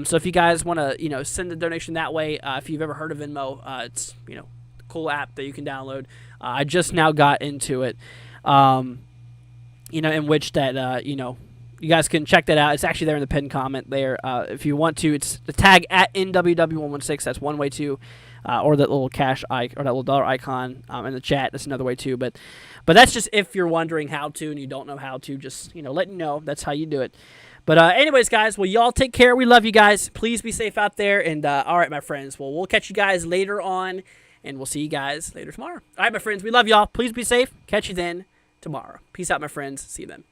So if you guys want to, send a donation that way, if you've ever heard of Venmo, it's, cool app that you can download. I just now got into it, in which that, you guys can check that out. It's actually there in the pinned comment there. If you want to, it's the tag at NWW116. That's one way too. Or that little cash icon, or that little dollar icon in the chat. That's another way too. But that's just if you're wondering how to and you don't know how to, just, let you know. That's how you do it. But anyways, guys, well, y'all take care. We love you guys. Please be safe out there. And all right, my friends. Well, we'll catch you guys later on. And we'll see you guys later tomorrow. All right, my friends, we love y'all. Please be safe. Catch you then tomorrow. Peace out, my friends. See you then.